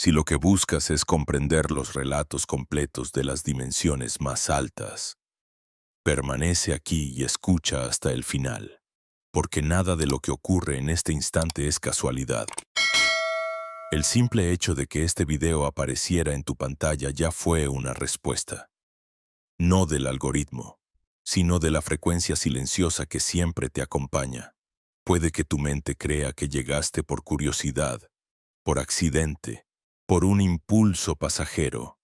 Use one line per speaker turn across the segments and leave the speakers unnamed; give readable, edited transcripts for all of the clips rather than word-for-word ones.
Si lo que buscas es comprender los relatos completos de las dimensiones más altas, permanece aquí y escucha hasta el final, porque nada de lo que ocurre en este instante es casualidad. El simple hecho de que este video apareciera en tu pantalla ya fue una respuesta, no del algoritmo, sino de la frecuencia silenciosa que siempre te acompaña. Puede que tu mente crea que llegaste por curiosidad, por accidente, por un impulso pasajero,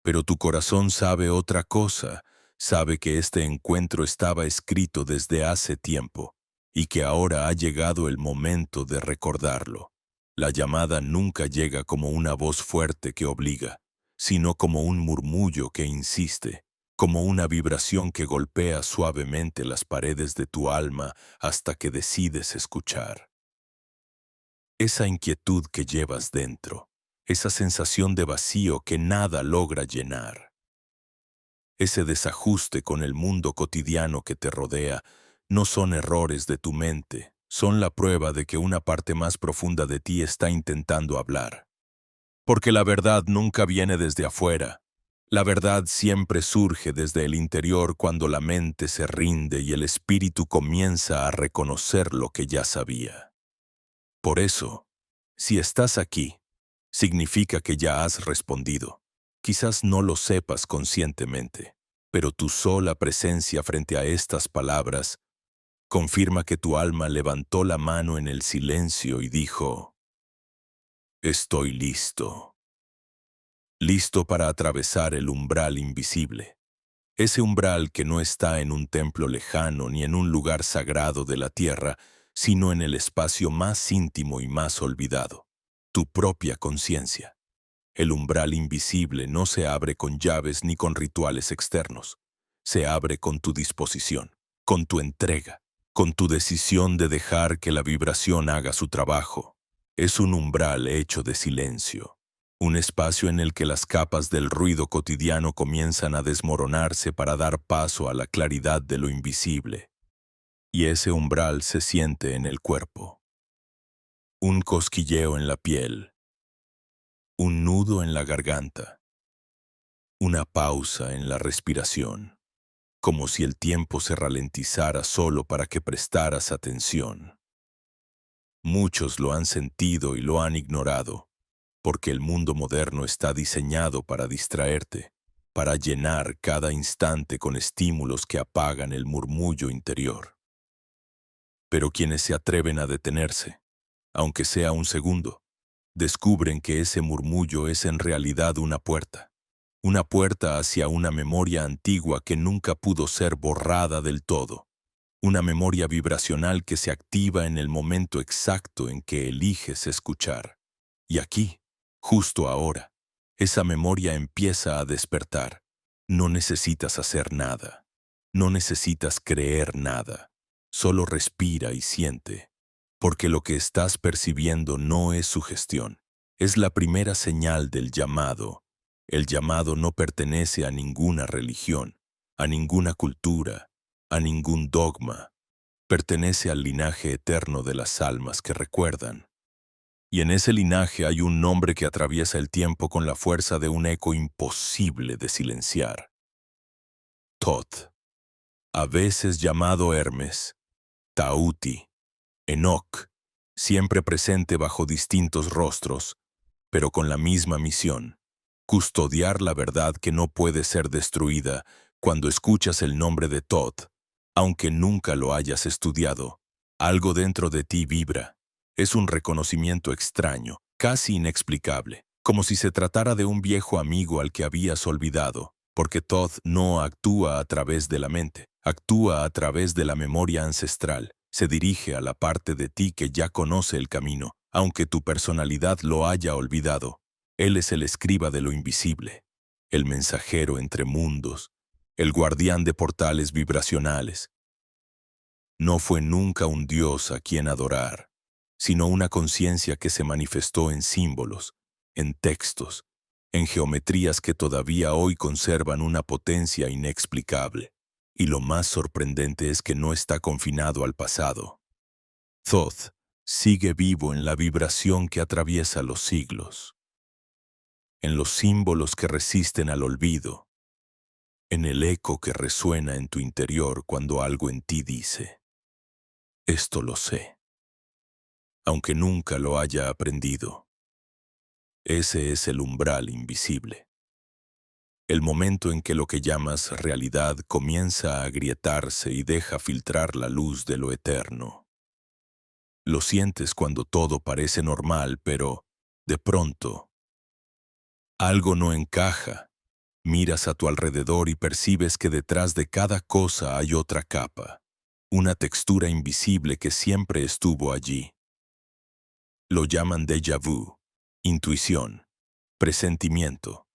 pero tu corazón sabe otra cosa, sabe que este encuentro estaba escrito desde hace tiempo y que ahora ha llegado el momento de recordarlo. La llamada nunca llega como una voz fuerte que obliga, sino como un murmullo que insiste, como una vibración que golpea suavemente las paredes de tu alma hasta que decides escuchar. Esa inquietud que llevas dentro, esa sensación de vacío que nada logra llenar, ese desajuste con el mundo cotidiano que te rodea, no son errores de tu mente, son la prueba de que una parte más profunda de ti está intentando hablar. Porque la verdad nunca viene desde afuera. La verdad siempre surge desde el interior cuando la mente se rinde y el espíritu comienza a reconocer lo que ya sabía. Por eso, si estás aquí, significa que ya has respondido. Quizás no lo sepas conscientemente, pero tu sola presencia frente a estas palabras confirma que tu alma levantó la mano en el silencio y dijo, «Estoy listo, listo para atravesar el umbral invisible». Ese umbral que no está en un templo lejano ni en un lugar sagrado de la tierra, sino en el espacio más íntimo y más olvidado, tu propia conciencia. El umbral invisible no se abre con llaves ni con rituales externos. Se abre con tu disposición, con tu entrega, con tu decisión de dejar que la vibración haga su trabajo. Es un umbral hecho de silencio. Un espacio en el que las capas del ruido cotidiano comienzan a desmoronarse para dar paso a la claridad de lo invisible. Y ese umbral se siente en el cuerpo. Un cosquilleo en la piel, un nudo en la garganta, una pausa en la respiración, como si el tiempo se ralentizara solo para que prestaras atención. Muchos lo han sentido y lo han ignorado, porque el mundo moderno está diseñado para distraerte, para llenar cada instante con estímulos que apagan el murmullo interior. Pero quienes se atreven a detenerse, aunque sea un segundo, descubren que ese murmullo es en realidad una puerta hacia una memoria antigua que nunca pudo ser borrada del todo, una memoria vibracional que se activa en el momento exacto en que eliges escuchar. Y aquí, justo ahora, esa memoria empieza a despertar. No necesitas hacer nada. No necesitas creer nada. Solo respira y siente. Porque lo que estás percibiendo no es sugestión. Es la primera señal del llamado. El llamado no pertenece a ninguna religión, a ninguna cultura, a ningún dogma. Pertenece al linaje eterno de las almas que recuerdan. Y en ese linaje hay un nombre que atraviesa el tiempo con la fuerza de un eco imposible de silenciar. Thoth, a veces llamado Hermes, Tauti, Enoch, siempre presente bajo distintos rostros, pero con la misma misión, custodiar la verdad que no puede ser destruida. Cuando escuchas el nombre de Thoth, aunque nunca lo hayas estudiado, algo dentro de ti vibra. Es un reconocimiento extraño, casi inexplicable, como si se tratara de un viejo amigo al que habías olvidado, porque Thoth no actúa a través de la mente, actúa a través de la memoria ancestral, se dirige a la parte de ti que ya conoce el camino, aunque tu personalidad lo haya olvidado. Él es el escriba de lo invisible, el mensajero entre mundos, el guardián de portales vibracionales. No fue nunca un dios a quien adorar, sino una conciencia que se manifestó en símbolos, en textos, en geometrías que todavía hoy conservan una potencia inexplicable. Y lo más sorprendente es que no está confinado al pasado. Thoth sigue vivo en la vibración que atraviesa los siglos. en los símbolos que resisten al olvido, en el eco que resuena en tu interior cuando algo en ti dice, esto lo sé, aunque nunca lo haya aprendido. Ese es el umbral invisible. El momento en que lo que llamas realidad comienza a agrietarse y deja filtrar la luz de lo eterno. Lo sientes cuando todo parece normal, pero, de pronto, algo no encaja. Miras a tu alrededor y percibes que detrás de cada cosa hay otra capa, una textura invisible que siempre estuvo allí. Lo llaman déjà vu, intuición, presentimiento,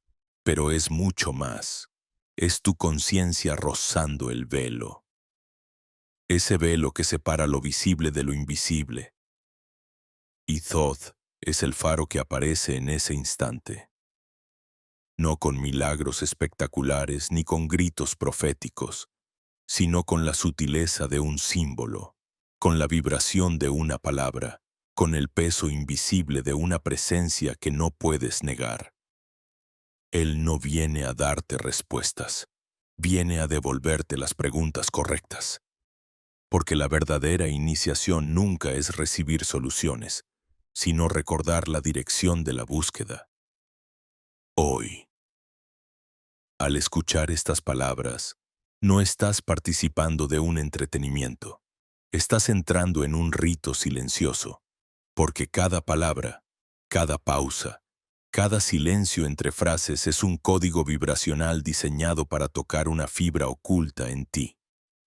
pero es mucho más. Es tu conciencia rozando el velo. Ese velo que separa lo visible de lo invisible. Y Thoth es el faro que aparece en ese instante. No con milagros espectaculares ni con gritos proféticos, sino con la sutileza de un símbolo, con la vibración de una palabra, con el peso invisible de una presencia que no puedes negar. Él no viene a darte respuestas, viene a devolverte las preguntas correctas. Porque la verdadera iniciación nunca es recibir soluciones, sino recordar la dirección de la búsqueda. Hoy, al escuchar estas palabras, no estás participando de un entretenimiento. Estás entrando en un rito silencioso, porque cada palabra, cada pausa, cada silencio entre frases es un código vibracional diseñado para tocar una fibra oculta en ti.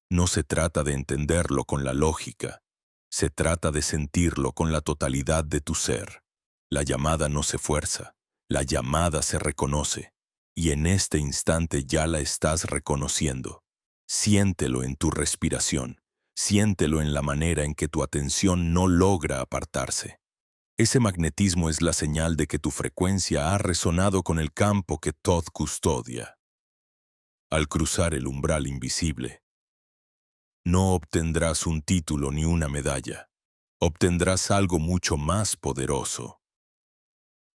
No se trata de entenderlo con la lógica, se trata de sentirlo con la totalidad de tu ser. La llamada no se fuerza, la llamada se reconoce, y en este instante ya la estás reconociendo. Siéntelo en tu respiración, siéntelo en la manera en que tu atención no logra apartarse. Ese magnetismo es la señal de que tu frecuencia ha resonado con el campo que Thoth custodia. Al cruzar el umbral invisible, no obtendrás un título ni una medalla. Obtendrás algo mucho más poderoso.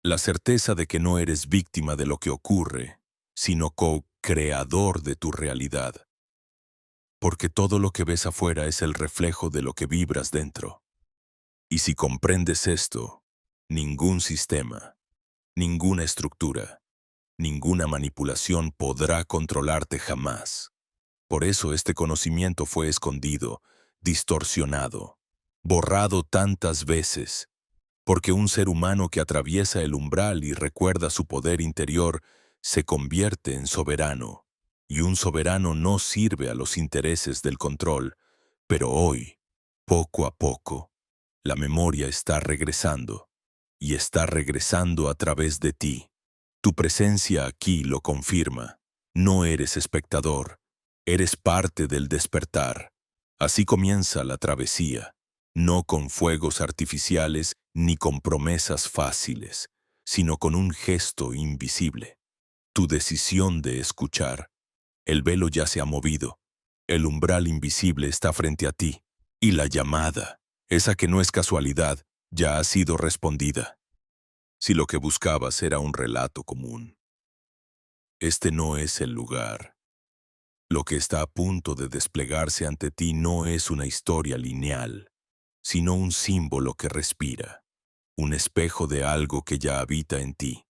La certeza de que no eres víctima de lo que ocurre, sino co-creador de tu realidad. Porque todo lo que ves afuera es el reflejo de lo que vibras dentro. Y si comprendes esto, ningún sistema, ninguna estructura, ninguna manipulación podrá controlarte jamás. Por eso este conocimiento fue escondido, distorsionado, borrado tantas veces, porque un ser humano que atraviesa el umbral y recuerda su poder interior se convierte en soberano, y un soberano no sirve a los intereses del control, pero hoy, poco a poco, la memoria está regresando, y está regresando a través de ti. Tu presencia aquí lo confirma. No eres espectador, eres parte del despertar. Así comienza la travesía, no con fuegos artificiales ni con promesas fáciles, sino con un gesto invisible. Tu decisión de escuchar. El velo ya se ha movido, el umbral invisible está frente a ti, y la llamada, esa que no es casualidad, ya ha sido respondida. Si lo que buscabas era un relato común, este no es el lugar. Lo que está a punto de desplegarse ante ti no es una historia lineal, sino un símbolo que respira, un espejo de algo que ya habita en ti.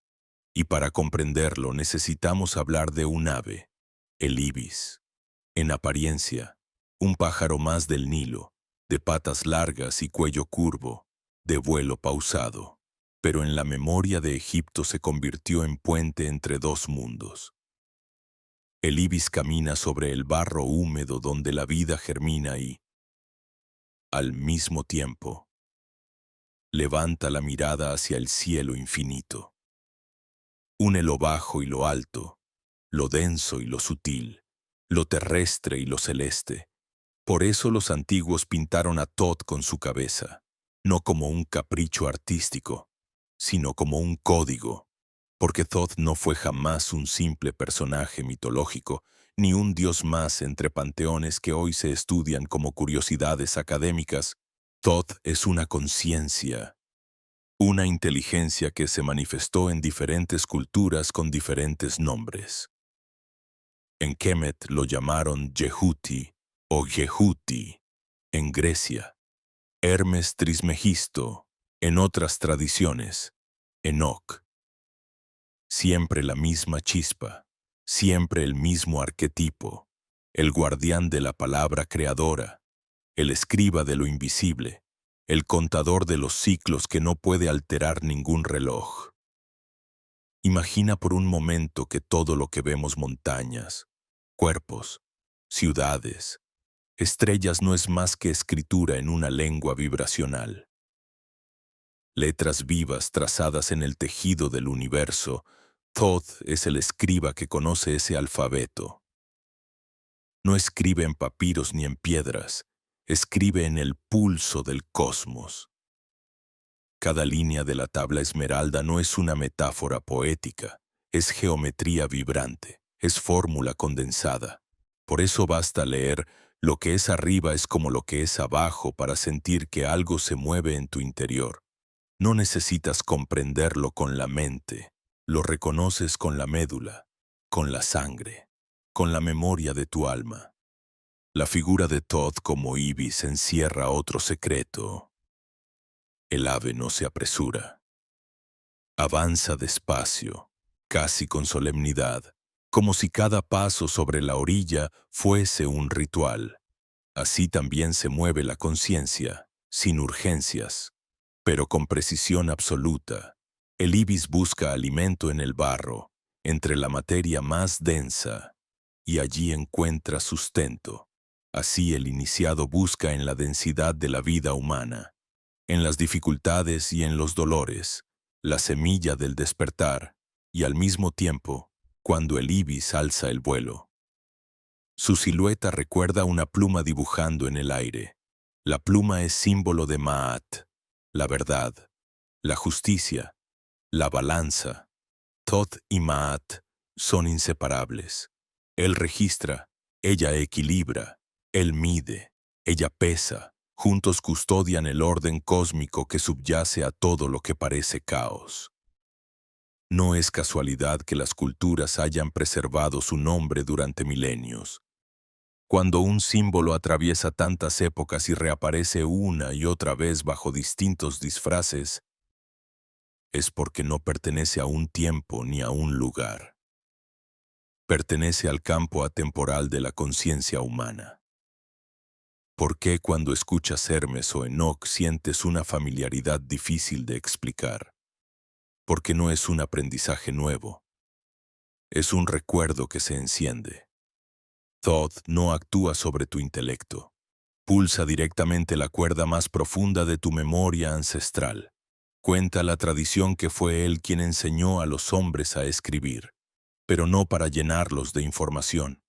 Y para comprenderlo necesitamos hablar de un ave, el ibis. En apariencia, un pájaro más del Nilo, de patas largas y cuello curvo, de vuelo pausado. Pero en la memoria de Egipto se convirtió en puente entre dos mundos. El ibis camina sobre el barro húmedo donde la vida germina y, al mismo tiempo, levanta la mirada hacia el cielo infinito. Une lo bajo y lo alto, lo denso y lo sutil, lo terrestre y lo celeste. Por eso los antiguos pintaron a Thoth con su cabeza, no como un capricho artístico, sino como un código, porque Thoth no fue jamás un simple personaje mitológico, ni un dios más entre panteones que hoy se estudian como curiosidades académicas. Thoth es una conciencia, Una inteligencia que se manifestó en diferentes culturas con diferentes nombres. En Kemet lo llamaron Yehuti o Yehuti, en Grecia. Hermes Trismegisto, en otras tradiciones, Enoc. Siempre la misma chispa, siempre el mismo arquetipo, el guardián de la palabra creadora, el escriba de lo invisible, el contador de los ciclos que no puede alterar ningún reloj. Imagina por un momento que todo lo que vemos, montañas, cuerpos, ciudades, estrellas, no es más que escritura en una lengua vibracional. Letras vivas trazadas en el tejido del universo. Thoth es el escriba que conoce ese alfabeto. No escribe en papiros ni en piedras, escribe en el pulso del cosmos. Cada línea de la tabla esmeralda no es una metáfora poética, es geometría vibrante, es fórmula condensada. Por eso basta leer lo que es arriba es como lo que es abajo para sentir que algo se mueve en tu interior. No necesitas comprenderlo con la mente, lo reconoces con la médula, con la sangre, con la memoria de tu alma. La figura de Thoth como ibis encierra otro secreto. El ave no se apresura. Avanza despacio, casi con solemnidad, como si cada paso sobre la orilla fuese un ritual. Así también se mueve la conciencia, sin urgencias, pero con precisión absoluta. El ibis busca alimento en el barro, entre la materia más densa, y allí encuentra sustento. Así el iniciado busca en la densidad de la vida humana, en las dificultades y en los dolores, la semilla del despertar, y al mismo tiempo, cuando el ibis alza el vuelo. Su silueta recuerda una pluma dibujando en el aire. La pluma es símbolo de Ma'at, la verdad, la justicia, la balanza. Thoth y Ma'at son inseparables. Él registra, ella equilibra, él mide, ella pesa. Juntos custodian el orden cósmico que subyace a todo lo que parece caos. No es casualidad que las culturas hayan preservado su nombre durante milenios. Cuando un símbolo atraviesa tantas épocas y reaparece una y otra vez bajo distintos disfraces, es porque no pertenece a un tiempo ni a un lugar. Pertenece al campo atemporal de la conciencia humana. ¿Por qué cuando escuchas Hermes o Enoc sientes una familiaridad difícil de explicar? Porque no es un aprendizaje nuevo. Es un recuerdo que se enciende. Thoth no actúa sobre tu intelecto. Pulsa directamente la cuerda más profunda de tu memoria ancestral. Cuenta la tradición que fue él quien enseñó a los hombres a escribir, pero no para llenarlos de información,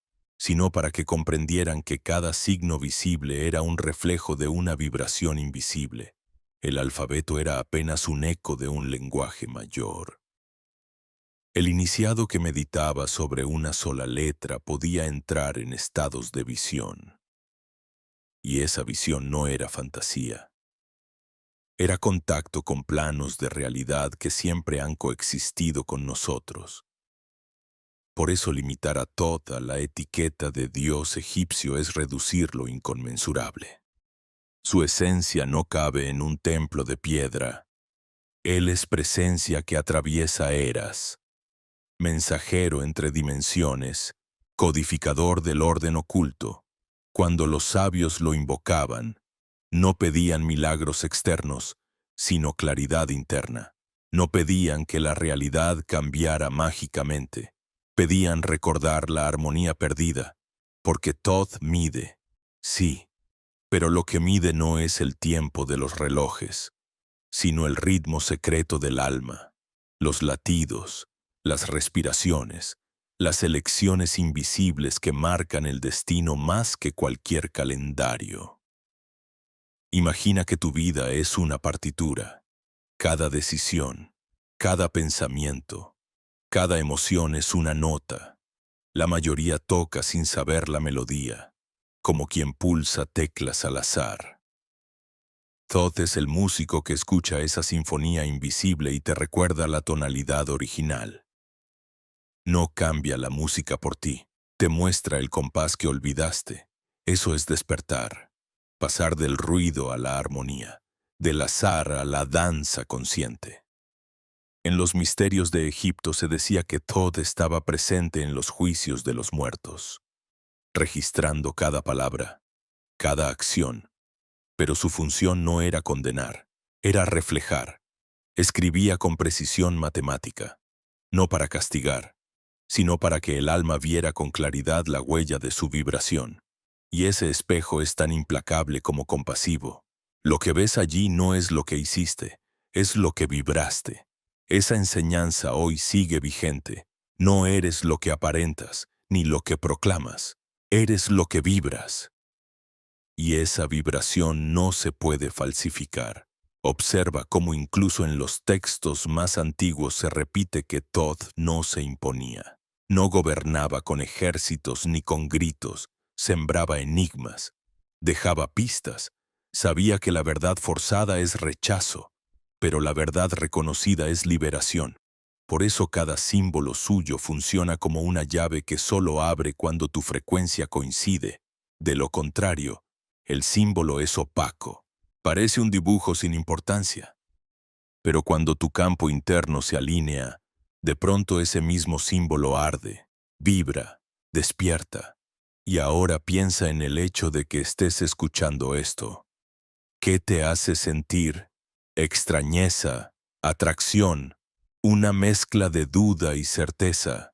sino para que comprendieran que cada signo visible era un reflejo de una vibración invisible. El alfabeto era apenas un eco de un lenguaje mayor. El iniciado que meditaba sobre una sola letra podía entrar en estados de visión. Y esa visión no era fantasía. Era contacto con planos de realidad que siempre han coexistido con nosotros. Por eso limitar a Thoth a la etiqueta de dios egipcio es reducir lo inconmensurable. Su esencia no cabe en un templo de piedra. Él es presencia que atraviesa eras, mensajero entre dimensiones, codificador del orden oculto. Cuando los sabios lo invocaban, no pedían milagros externos, sino claridad interna. No pedían que la realidad cambiara mágicamente. Pedían recordar la armonía perdida, porque Thoth mide, sí, pero lo que mide no es el tiempo de los relojes, sino el ritmo secreto del alma, los latidos, las respiraciones, las elecciones invisibles que marcan el destino más que cualquier calendario. Imagina que tu vida es una partitura. Cada decisión, cada pensamiento, cada emoción es una nota. La mayoría toca sin saber la melodía, como quien pulsa teclas al azar. Thoth es el músico que escucha esa sinfonía invisible y te recuerda la tonalidad original. No cambia la música por ti, te muestra el compás que olvidaste. Eso es despertar, pasar del ruido a la armonía, del azar a la danza consciente. En los misterios de Egipto se decía que Thoth estaba presente en los juicios de los muertos, registrando cada palabra, cada acción, pero su función no era condenar, era reflejar. Escribía con precisión matemática, no para castigar, sino para que el alma viera con claridad la huella de su vibración. Y ese espejo es tan implacable como compasivo. Lo que ves allí no es lo que hiciste, es lo que vibraste. Esa enseñanza hoy sigue vigente. No eres lo que aparentas, ni lo que proclamas. Eres lo que vibras. Y esa vibración no se puede falsificar. Observa cómo incluso en los textos más antiguos se repite que Thoth no se imponía. No gobernaba con ejércitos ni con gritos, sembraba enigmas, dejaba pistas, sabía que la verdad forzada es rechazo, pero la verdad reconocida es liberación. Por eso cada símbolo suyo funciona como una llave que solo abre cuando tu frecuencia coincide. De lo contrario, el símbolo es opaco, parece un dibujo sin importancia. Pero cuando tu campo interno se alinea, de pronto ese mismo símbolo arde, vibra, despierta. Y ahora piensa en el hecho de que estés escuchando esto. ¿Qué te hace sentir? Extrañeza, atracción, una mezcla de duda y certeza.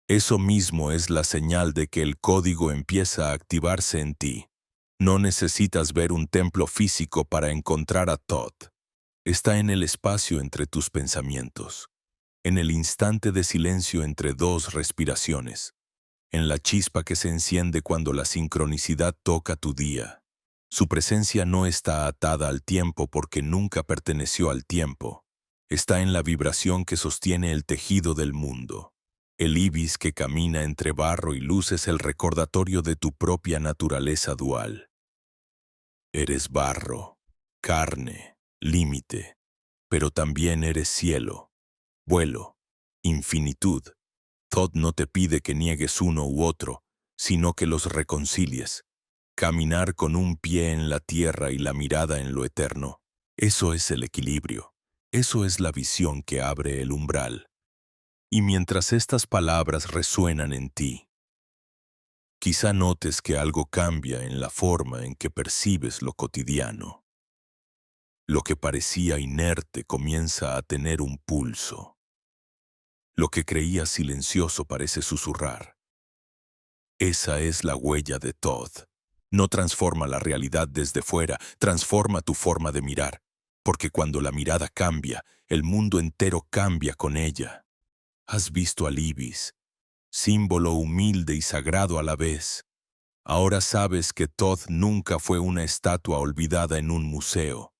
Eso mismo es la señal de que el código empieza a activarse en ti. No necesitas ver un templo físico para encontrar a Thoth. Está en el espacio entre tus pensamientos, en el instante de silencio entre dos respiraciones, en la chispa que se enciende cuando la sincronicidad toca tu día. Su presencia no está atada al tiempo porque nunca perteneció al tiempo. Está en la vibración que sostiene el tejido del mundo. El ibis que camina entre barro y luz es el recordatorio de tu propia naturaleza dual. Eres barro, carne, límite, pero también eres cielo, vuelo, infinitud. Thoth no te pide que niegues uno u otro, sino que los reconcilies. Caminar con un pie en la tierra y la mirada en lo eterno. Eso es el equilibrio. Eso es la visión que abre el umbral. Y mientras estas palabras resuenan en ti, quizá notes que algo cambia en la forma en que percibes lo cotidiano. Lo que parecía inerte comienza a tener un pulso. Lo que creías silencioso parece susurrar. Esa es la huella de Thoth. No transforma la realidad desde fuera, transforma tu forma de mirar, porque cuando la mirada cambia, el mundo entero cambia con ella. Has visto al ibis, símbolo humilde y sagrado a la vez. Ahora sabes que Thoth nunca fue una estatua olvidada en un museo,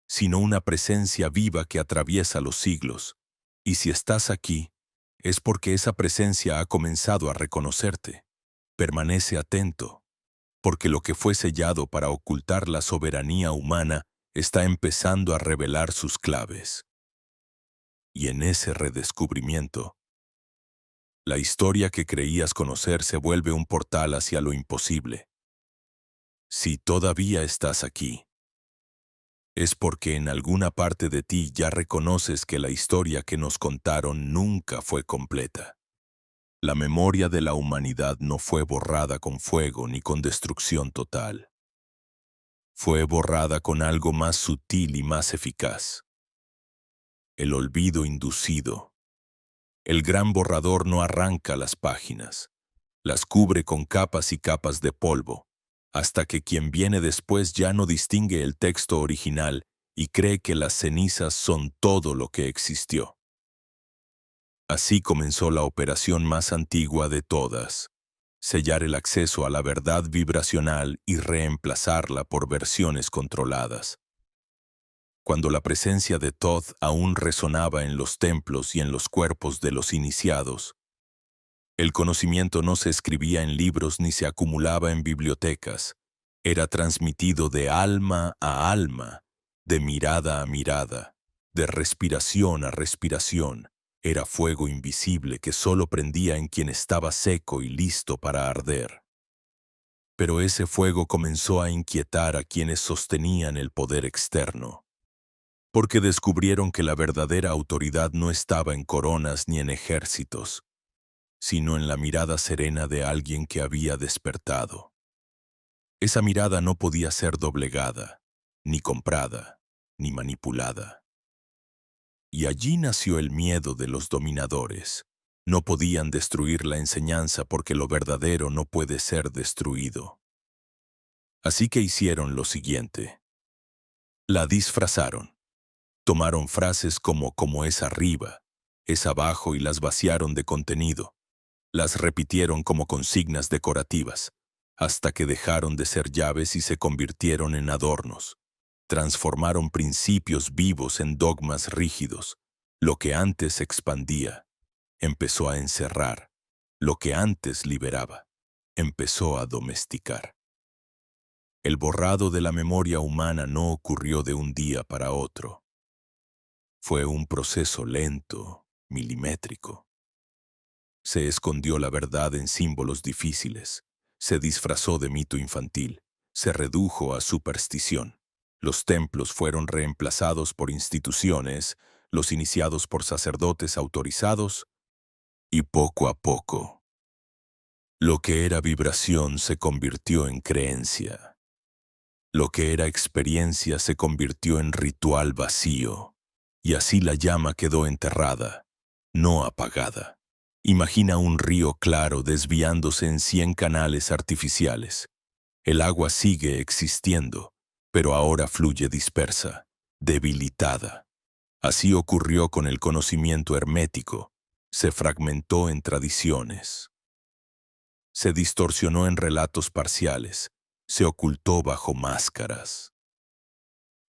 sino una presencia viva que atraviesa los siglos. Y si estás aquí, es porque esa presencia ha comenzado a reconocerte. Permanece atento, porque lo que fue sellado para ocultar la soberanía humana está empezando a revelar sus claves. Y en ese redescubrimiento, la historia que creías conocer se vuelve un portal hacia lo imposible. Si todavía estás aquí, es porque en alguna parte de ti ya reconoces que la historia que nos contaron nunca fue completa. La memoria de la humanidad no fue borrada con fuego ni con destrucción total. Fue borrada con algo más sutil y más eficaz. El olvido inducido. El gran borrador no arranca las páginas, las cubre con capas y capas de polvo, hasta que quien viene después ya no distingue el texto original y cree que las cenizas son todo lo que existió. Así comenzó la operación más antigua de todas, sellar el acceso a la verdad vibracional y reemplazarla por versiones controladas. Cuando la presencia de Thoth aún resonaba en los templos y en los cuerpos de los iniciados, el conocimiento no se escribía en libros ni se acumulaba en bibliotecas, era transmitido de alma a alma de mirada a mirada, de respiración a respiración. Era fuego invisible que solo prendía en quien estaba seco y listo para arder. Pero ese fuego comenzó a inquietar a quienes sostenían el poder externo, porque descubrieron que la verdadera autoridad no estaba en coronas ni en ejércitos, sino en la mirada serena de alguien que había despertado. Esa mirada no podía ser doblegada, ni comprada, ni manipulada. Y allí nació el miedo de los dominadores. No podían destruir la enseñanza porque lo verdadero no puede ser destruido. Así que hicieron lo siguiente. La disfrazaron. Tomaron frases como es arriba, es abajo y las vaciaron de contenido. Las repitieron como consignas decorativas, hasta que dejaron de ser llaves y se convirtieron en adornos. Transformaron principios vivos en dogmas rígidos. Lo que antes expandía, empezó a encerrar. Lo que antes liberaba, empezó a domesticar. El borrado de la memoria humana no ocurrió de un día para otro. Fue un proceso lento, milimétrico. Se escondió la verdad en símbolos difíciles, se disfrazó de mito infantil, se redujo a superstición. Los templos fueron reemplazados por instituciones, los iniciados por sacerdotes autorizados, y poco a poco, lo que era vibración se convirtió en creencia. Lo que era experiencia se convirtió en ritual vacío, y así la llama quedó enterrada, no apagada. Imagina un río claro desviándose en 100 canales artificiales. El agua sigue existiendo, pero ahora fluye dispersa, debilitada. Así ocurrió con el conocimiento hermético. Se fragmentó en tradiciones. Se distorsionó en relatos parciales. Se ocultó bajo máscaras.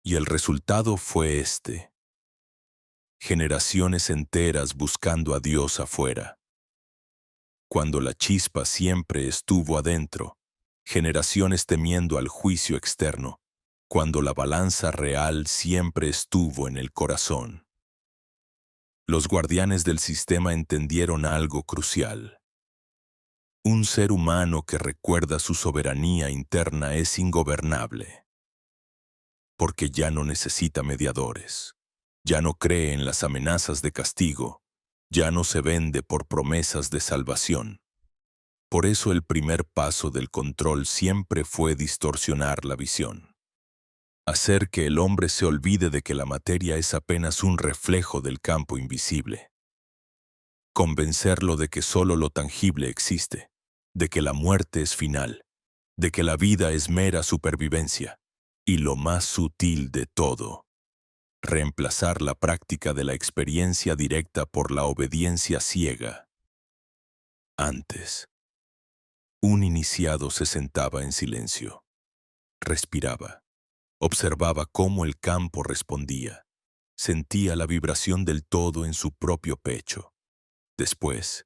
Y el resultado fue este. Generaciones enteras buscando a Dios afuera. Cuando la chispa siempre estuvo adentro, generaciones temiendo al juicio externo, cuando la balanza real siempre estuvo en el corazón. Los guardianes del sistema entendieron algo crucial. Un ser humano que recuerda su soberanía interna es ingobernable, porque ya no necesita mediadores, ya no cree en las amenazas de castigo, ya no se vende por promesas de salvación. Por eso el primer paso del control siempre fue distorsionar la visión. Hacer que el hombre se olvide de que la materia es apenas un reflejo del campo invisible. Convencerlo de que solo lo tangible existe, de que la muerte es final, de que la vida es mera supervivencia, y lo más sutil de todo, reemplazar la práctica de la experiencia directa por la obediencia ciega. Antes, un iniciado se sentaba en silencio, respiraba, observaba cómo el campo respondía, sentía la vibración del todo en su propio pecho. Después,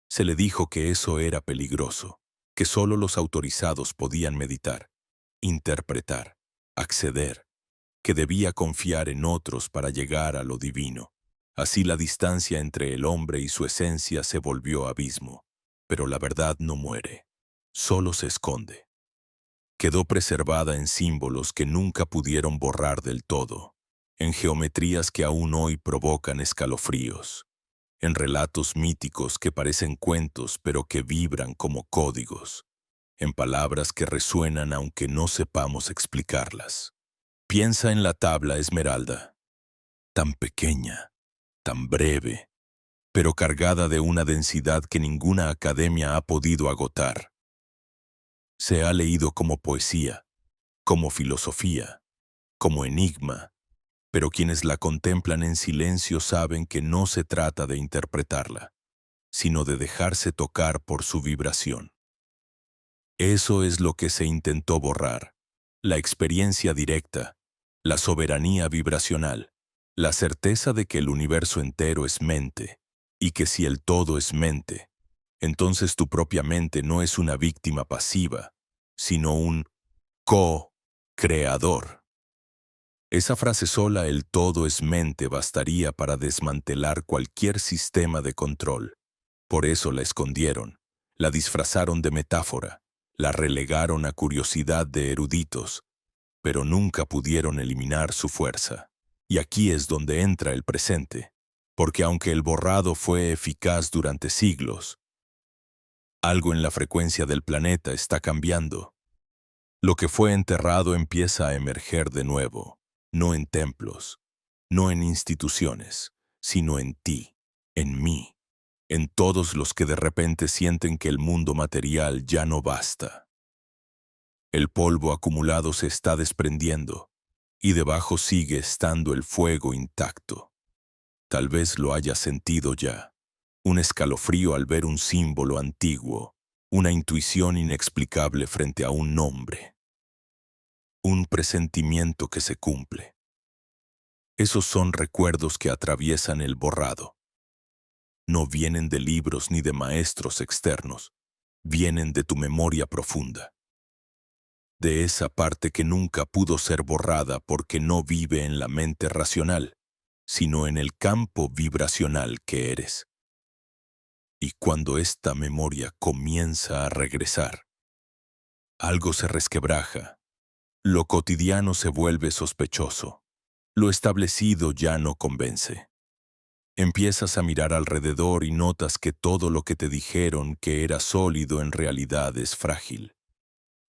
se le dijo que eso era peligroso, que solo los autorizados podían meditar, interpretar, acceder, que debía confiar en otros para llegar a lo divino. Así la distancia entre el hombre y su esencia se volvió abismo. Pero la verdad no muere, solo se esconde. Quedó preservada en símbolos que nunca pudieron borrar del todo, en geometrías que aún hoy provocan escalofríos, en relatos míticos que parecen cuentos pero que vibran como códigos, en palabras que resuenan aunque no sepamos explicarlas. Piensa en la tabla esmeralda, tan pequeña, tan breve, pero cargada de una densidad que ninguna academia ha podido agotar. Se ha leído como poesía, como filosofía, como enigma, pero quienes la contemplan en silencio saben que no se trata de interpretarla, sino de dejarse tocar por su vibración. Eso es lo que se intentó borrar, la experiencia directa, la soberanía vibracional, la certeza de que el universo entero es mente, y que si el todo es mente, entonces tu propia mente no es una víctima pasiva, sino un co-creador. Esa frase sola, el todo es mente, bastaría para desmantelar cualquier sistema de control. Por eso la escondieron, la disfrazaron de metáfora, la relegaron a curiosidad de eruditos, pero nunca pudieron eliminar su fuerza. Y aquí es donde entra el presente, porque aunque el borrado fue eficaz durante siglos, algo en la frecuencia del planeta está cambiando. Lo que fue enterrado empieza a emerger de nuevo, no en templos, no en instituciones, sino en ti, en mí, en todos los que de repente sienten que el mundo material ya no basta. El polvo acumulado se está desprendiendo, y debajo sigue estando el fuego intacto. Tal vez lo hayas sentido ya, un escalofrío al ver un símbolo antiguo, una intuición inexplicable frente a un nombre, un presentimiento que se cumple. Esos son recuerdos que atraviesan el borrado. No vienen de libros ni de maestros externos, vienen de tu memoria profunda, de esa parte que nunca pudo ser borrada porque no vive en la mente racional, sino en el campo vibracional que eres. Y cuando esta memoria comienza a regresar, algo se resquebraja, lo cotidiano se vuelve sospechoso, lo establecido ya no convence. Empiezas a mirar alrededor y notas que todo lo que te dijeron que era sólido en realidad es frágil,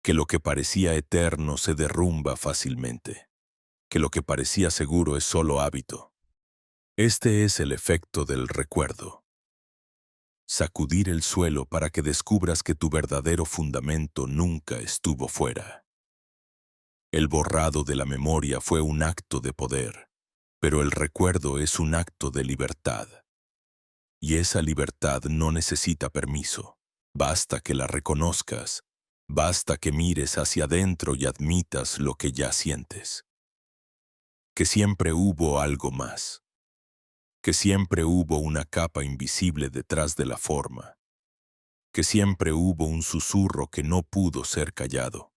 que lo que parecía eterno se derrumba fácilmente, que lo que parecía seguro es solo hábito. Este es el efecto del recuerdo. Sacudir el suelo para que descubras que tu verdadero fundamento nunca estuvo fuera. El borrado de la memoria fue un acto de poder, pero el recuerdo es un acto de libertad. Y esa libertad no necesita permiso. Basta que la reconozcas, basta que mires hacia adentro y admitas lo que ya sientes. Que siempre hubo algo más. Que siempre hubo una capa invisible detrás de la forma. Que siempre hubo un susurro que no pudo ser callado.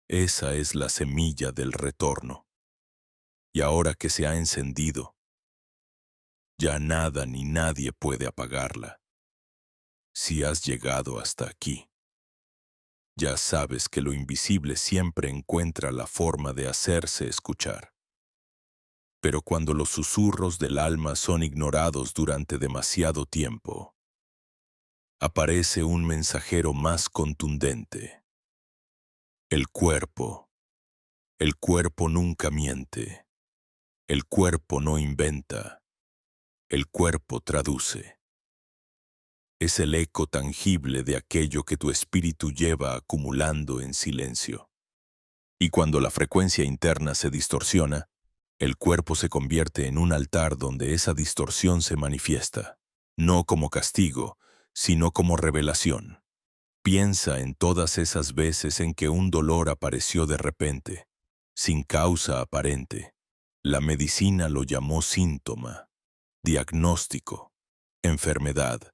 Esa es la semilla del retorno. Y ahora que se ha encendido, ya nada ni nadie puede apagarla. Si has llegado hasta aquí, ya sabes que lo invisible siempre encuentra la forma de hacerse escuchar. Pero cuando los susurros del alma son ignorados durante demasiado tiempo, aparece un mensajero más contundente. El cuerpo. El cuerpo nunca miente. El cuerpo no inventa. El cuerpo traduce. Es el eco tangible de aquello que tu espíritu lleva acumulando en silencio. Y cuando la frecuencia interna se distorsiona, el cuerpo se convierte en un altar donde esa distorsión se manifiesta, no como castigo, sino como revelación. Piensa en todas esas veces en que un dolor apareció de repente, sin causa aparente. La medicina lo llamó síntoma, diagnóstico, enfermedad.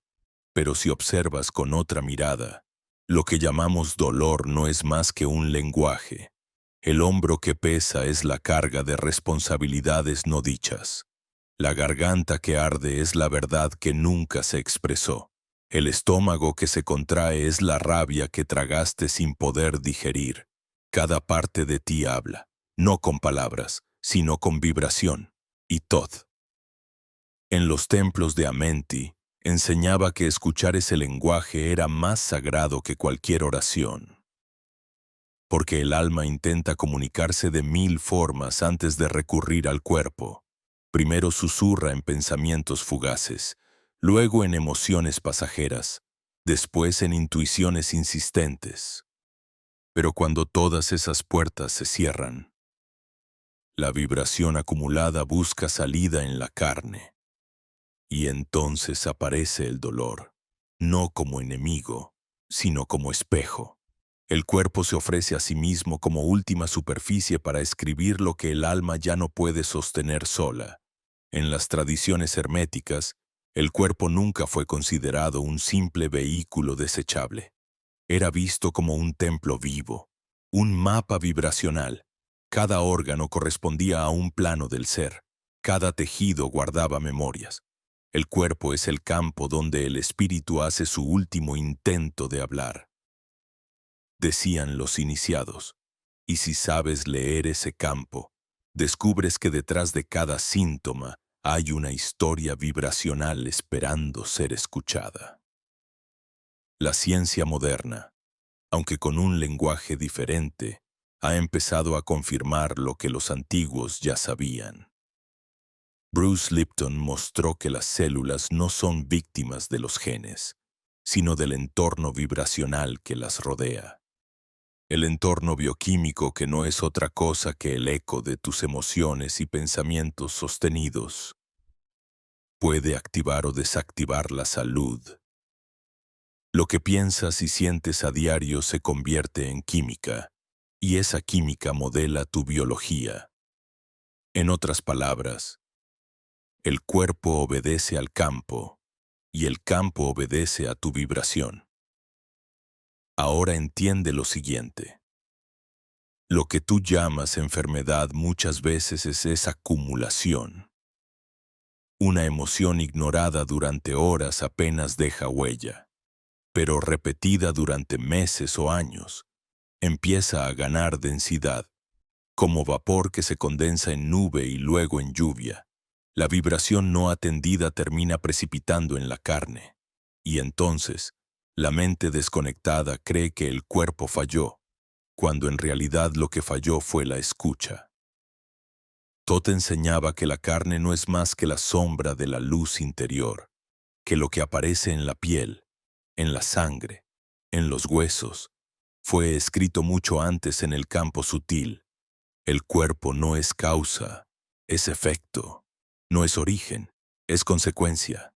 Pero si observas con otra mirada, lo que llamamos dolor no es más que un lenguaje. El hombro que pesa es la carga de responsabilidades no dichas. La garganta que arde es la verdad que nunca se expresó. El estómago que se contrae es la rabia que tragaste sin poder digerir. Cada parte de ti habla, no con palabras, sino con vibración. Y Todd. En los templos de Amenti, enseñaba que escuchar ese lenguaje era más sagrado que cualquier oración. Porque el alma intenta comunicarse de 1000 formas antes de recurrir al cuerpo. Primero susurra en pensamientos fugaces, luego en emociones pasajeras, después en intuiciones insistentes. Pero cuando todas esas puertas se cierran, la vibración acumulada busca salida en la carne. Y entonces aparece el dolor, no como enemigo, sino como espejo. El cuerpo se ofrece a sí mismo como última superficie para escribir lo que el alma ya no puede sostener sola. En las tradiciones herméticas, el cuerpo nunca fue considerado un simple vehículo desechable. Era visto como un templo vivo, un mapa vibracional, Cada órgano correspondía a un plano del ser. Cada tejido guardaba memorias. El cuerpo es el campo donde el espíritu hace su último intento de hablar. Decían los iniciados, y si sabes leer ese campo, descubres que detrás de cada síntoma hay una historia vibracional esperando ser escuchada. La ciencia moderna, aunque con un lenguaje diferente, ha empezado a confirmar lo que los antiguos ya sabían. Bruce Lipton mostró que las células no son víctimas de los genes, sino del entorno vibracional que las rodea. El entorno bioquímico que no es otra cosa que el eco de tus emociones y pensamientos sostenidos puede activar o desactivar la salud. Lo que piensas y sientes a diario se convierte en química, y esa química modela tu biología. En otras palabras, el cuerpo obedece al campo, y el campo obedece a tu vibración. Ahora entiende lo siguiente. Lo que tú llamas enfermedad muchas veces es esa acumulación. Una emoción ignorada durante horas apenas deja huella, pero repetida durante meses o años, empieza a ganar densidad, como vapor que se condensa en nube y luego en lluvia. La vibración no atendida termina precipitando en la carne, y entonces, la mente desconectada cree que el cuerpo falló, cuando en realidad lo que falló fue la escucha. Todd enseñaba que la carne no es más que la sombra de la luz interior, que lo que aparece en la piel, en la sangre, en los huesos, fue escrito mucho antes en el campo sutil. El cuerpo no es causa, es efecto, no es origen, es consecuencia.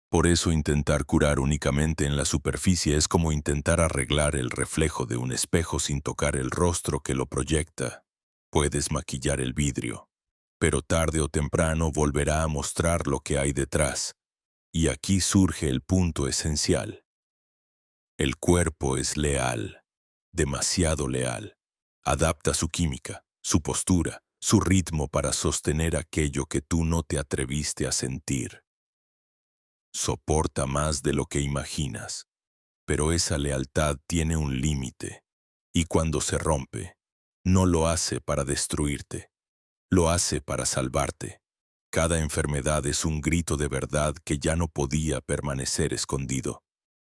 Por eso intentar curar únicamente en la superficie es como intentar arreglar el reflejo de un espejo sin tocar el rostro que lo proyecta. Puedes maquillar el vidrio, pero tarde o temprano volverá a mostrar lo que hay detrás. Y aquí surge el punto esencial. El cuerpo es leal, demasiado leal. Adapta su química, su postura, su ritmo para sostener aquello que tú no te atreviste a sentir. Soporta más de lo que imaginas, pero esa lealtad tiene un límite, y cuando se rompe, no lo hace para destruirte, lo hace para salvarte. Cada enfermedad es un grito de verdad que ya no podía permanecer escondido.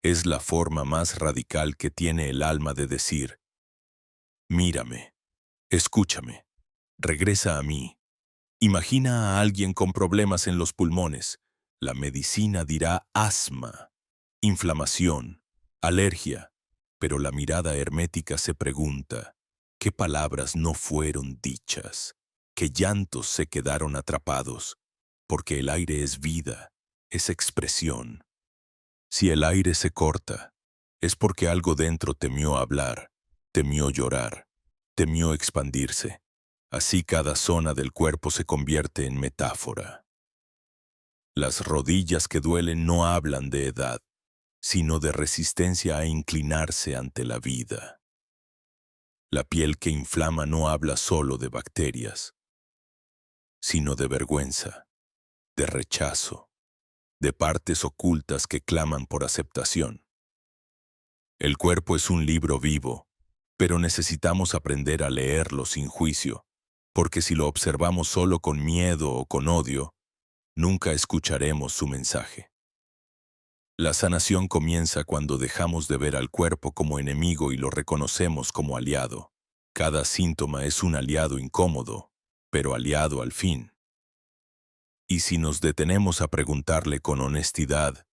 Es la forma más radical que tiene el alma de decir, mírame, escúchame, regresa a mí. Imagina a alguien con problemas en los pulmones. La medicina dirá asma, inflamación, alergia, pero la mirada hermética se pregunta, ¿qué palabras no fueron dichas? ¿Qué llantos se quedaron atrapados? Porque el aire es vida, es expresión. Si el aire se corta, es porque algo dentro temió hablar, temió llorar, temió expandirse. Así cada zona del cuerpo se convierte en metáfora. Las rodillas que duelen no hablan de edad, sino de resistencia a inclinarse ante la vida. La piel que inflama no habla solo de bacterias, sino de vergüenza, de rechazo, de partes ocultas que claman por aceptación. El cuerpo es un libro vivo, pero necesitamos aprender a leerlo sin juicio, porque si lo observamos solo con miedo o con odio, nunca escucharemos su mensaje. La sanación comienza cuando dejamos de ver al cuerpo como enemigo y lo reconocemos como aliado. Cada síntoma es un aliado incómodo, pero aliado al fin. Y si nos detenemos a preguntarle con honestidad,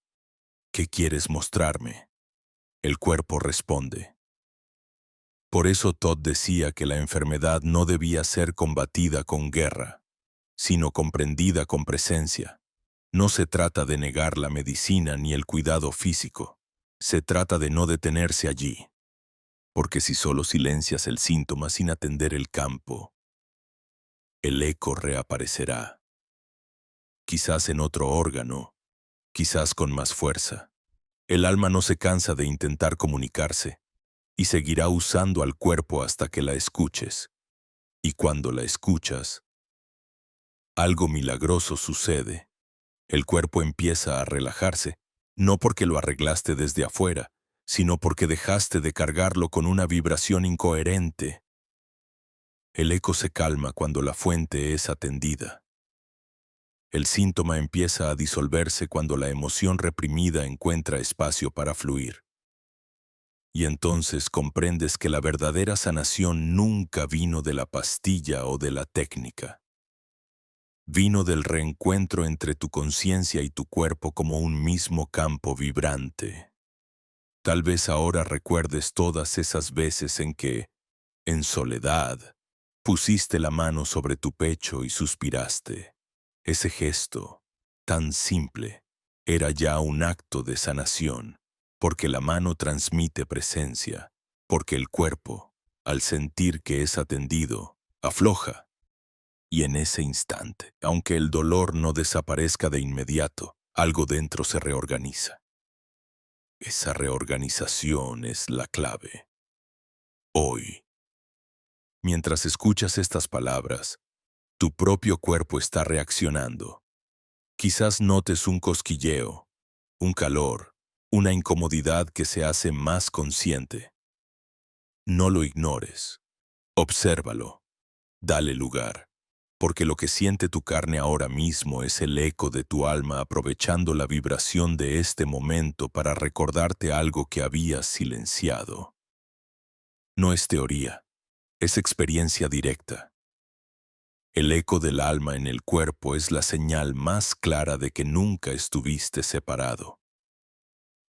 ¿qué quieres mostrarme? El cuerpo responde. Por eso Todd decía que la enfermedad no debía ser combatida con guerra, sino comprendida con presencia. No se trata de negar la medicina ni el cuidado físico. Se trata de no detenerse allí. Porque si solo silencias el síntoma sin atender el campo, el eco reaparecerá. Quizás en otro órgano, quizás con más fuerza. El alma no se cansa de intentar comunicarse y seguirá usando al cuerpo hasta que la escuches. Y cuando la escuchas, algo milagroso sucede. El cuerpo empieza a relajarse, no porque lo arreglaste desde afuera, sino porque dejaste de cargarlo con una vibración incoherente. El eco se calma cuando la fuente es atendida. El síntoma empieza a disolverse cuando la emoción reprimida encuentra espacio para fluir. Y entonces comprendes que la verdadera sanación nunca vino de la pastilla o de la técnica. Vino del reencuentro entre tu conciencia y tu cuerpo como un mismo campo vibrante. Tal vez ahora recuerdes todas esas veces en que, en soledad, pusiste la mano sobre tu pecho y suspiraste. Ese gesto, tan simple, era ya un acto de sanación, porque la mano transmite presencia, porque el cuerpo, al sentir que es atendido, afloja. Y en ese instante, aunque el dolor no desaparezca de inmediato, algo dentro se reorganiza. Esa reorganización es la clave. Hoy, mientras escuchas estas palabras, tu propio cuerpo está reaccionando. Quizás notes un cosquilleo, un calor, una incomodidad que se hace más consciente. No lo ignores. Obsérvalo. Dale lugar. Porque lo que siente tu carne ahora mismo es el eco de tu alma aprovechando la vibración de este momento para recordarte algo que habías silenciado. No es teoría, es experiencia directa. El eco del alma en el cuerpo es la señal más clara de que nunca estuviste separado.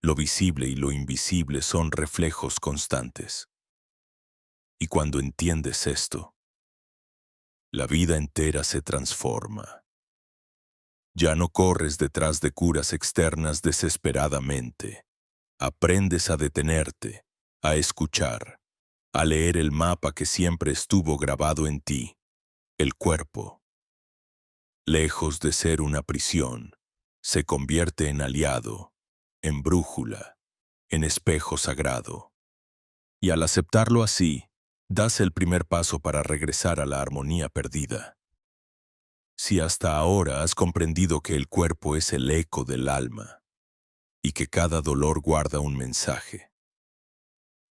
Lo visible y lo invisible son reflejos constantes. Y cuando entiendes esto, la vida entera se transforma. Ya no corres detrás de curas externas desesperadamente. Aprendes a detenerte, a escuchar, a leer el mapa que siempre estuvo grabado en ti, el cuerpo. Lejos de ser una prisión, se convierte en aliado, en brújula, en espejo sagrado. Y al aceptarlo así, das el primer paso para regresar a la armonía perdida. Si hasta ahora has comprendido que el cuerpo es el eco del alma y que cada dolor guarda un mensaje,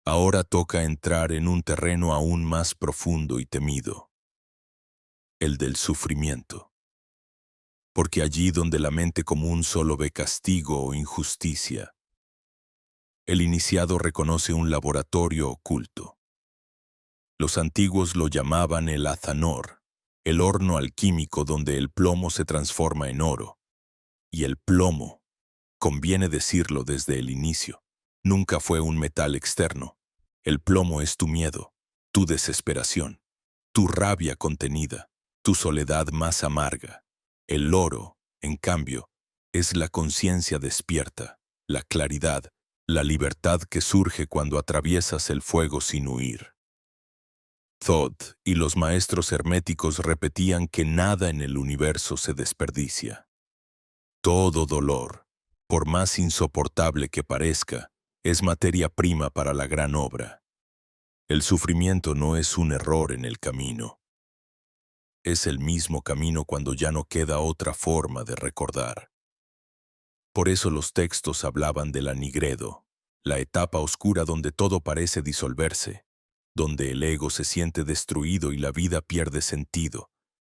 ahora toca entrar en un terreno aún más profundo y temido, el del sufrimiento. Porque allí donde la mente común solo ve castigo o injusticia, el iniciado reconoce un laboratorio oculto. Los antiguos lo llamaban el azanor, el horno alquímico donde el plomo se transforma en oro. Y el plomo, conviene decirlo desde el inicio, nunca fue un metal externo. El plomo es tu miedo, tu desesperación, tu rabia contenida, tu soledad más amarga. El oro, en cambio, es la conciencia despierta, la claridad, la libertad que surge cuando atraviesas el fuego sin huir. Thoth y los maestros herméticos repetían que nada en el universo se desperdicia. Todo dolor, por más insoportable que parezca, es materia prima para la gran obra. El sufrimiento no es un error en el camino. Es el mismo camino cuando ya no queda otra forma de recordar. Por eso los textos hablaban de la nigredo, la etapa oscura donde todo parece disolverse, donde el ego se siente destruido y la vida pierde sentido.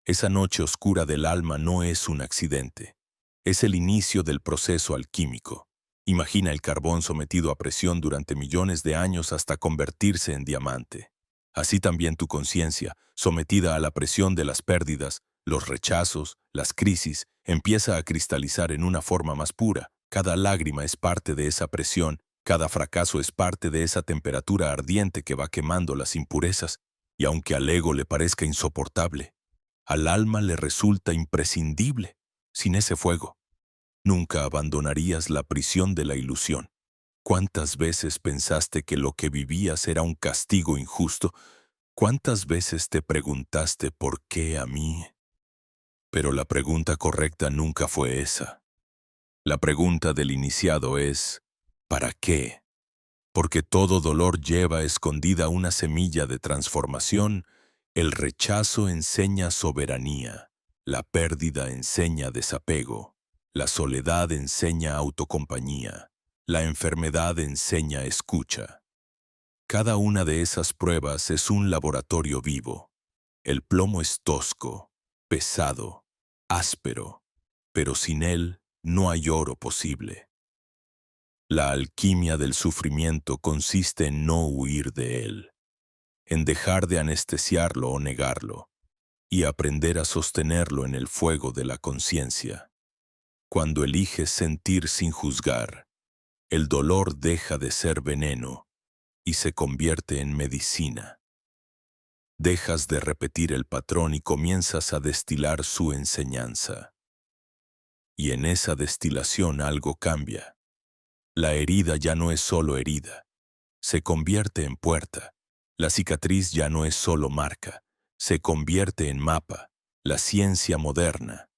Esa noche oscura del alma no es un accidente. Es el inicio del proceso alquímico. Imagina el carbón sometido a presión durante millones de años hasta convertirse en diamante. Así también tu conciencia, sometida a la presión de las pérdidas, los rechazos, las crisis, empieza a cristalizar en una forma más pura. Cada lágrima es parte de esa presión, cada fracaso es parte de esa temperatura ardiente que va quemando las impurezas, y aunque al ego le parezca insoportable, al alma le resulta imprescindible. Sin ese fuego, nunca abandonarías la prisión de la ilusión. ¿Cuántas veces pensaste que lo que vivías era un castigo injusto? ¿Cuántas veces te preguntaste por qué a mí? Pero la pregunta correcta nunca fue esa. La pregunta del iniciado es, ¿para qué? Porque todo dolor lleva escondida una semilla de transformación El rechazo enseña soberanía, la pérdida enseña desapego, la soledad enseña autocompañía, la enfermedad enseña escucha. Cada una de esas pruebas es un laboratorio vivo. El plomo es tosco, pesado, áspero, pero sin él no hay oro posible. La alquimia del sufrimiento consiste en no huir de él, en dejar de anestesiarlo o negarlo, y aprender a sostenerlo en el fuego de la conciencia. Cuando eliges sentir sin juzgar, el dolor deja de ser veneno y se convierte en medicina. Dejas de repetir el patrón y comienzas a destilar su enseñanza. Y en esa destilación algo cambia. La herida ya no es solo herida, se convierte en puerta. La cicatriz ya no es solo marca, se convierte en mapa. La ciencia moderna,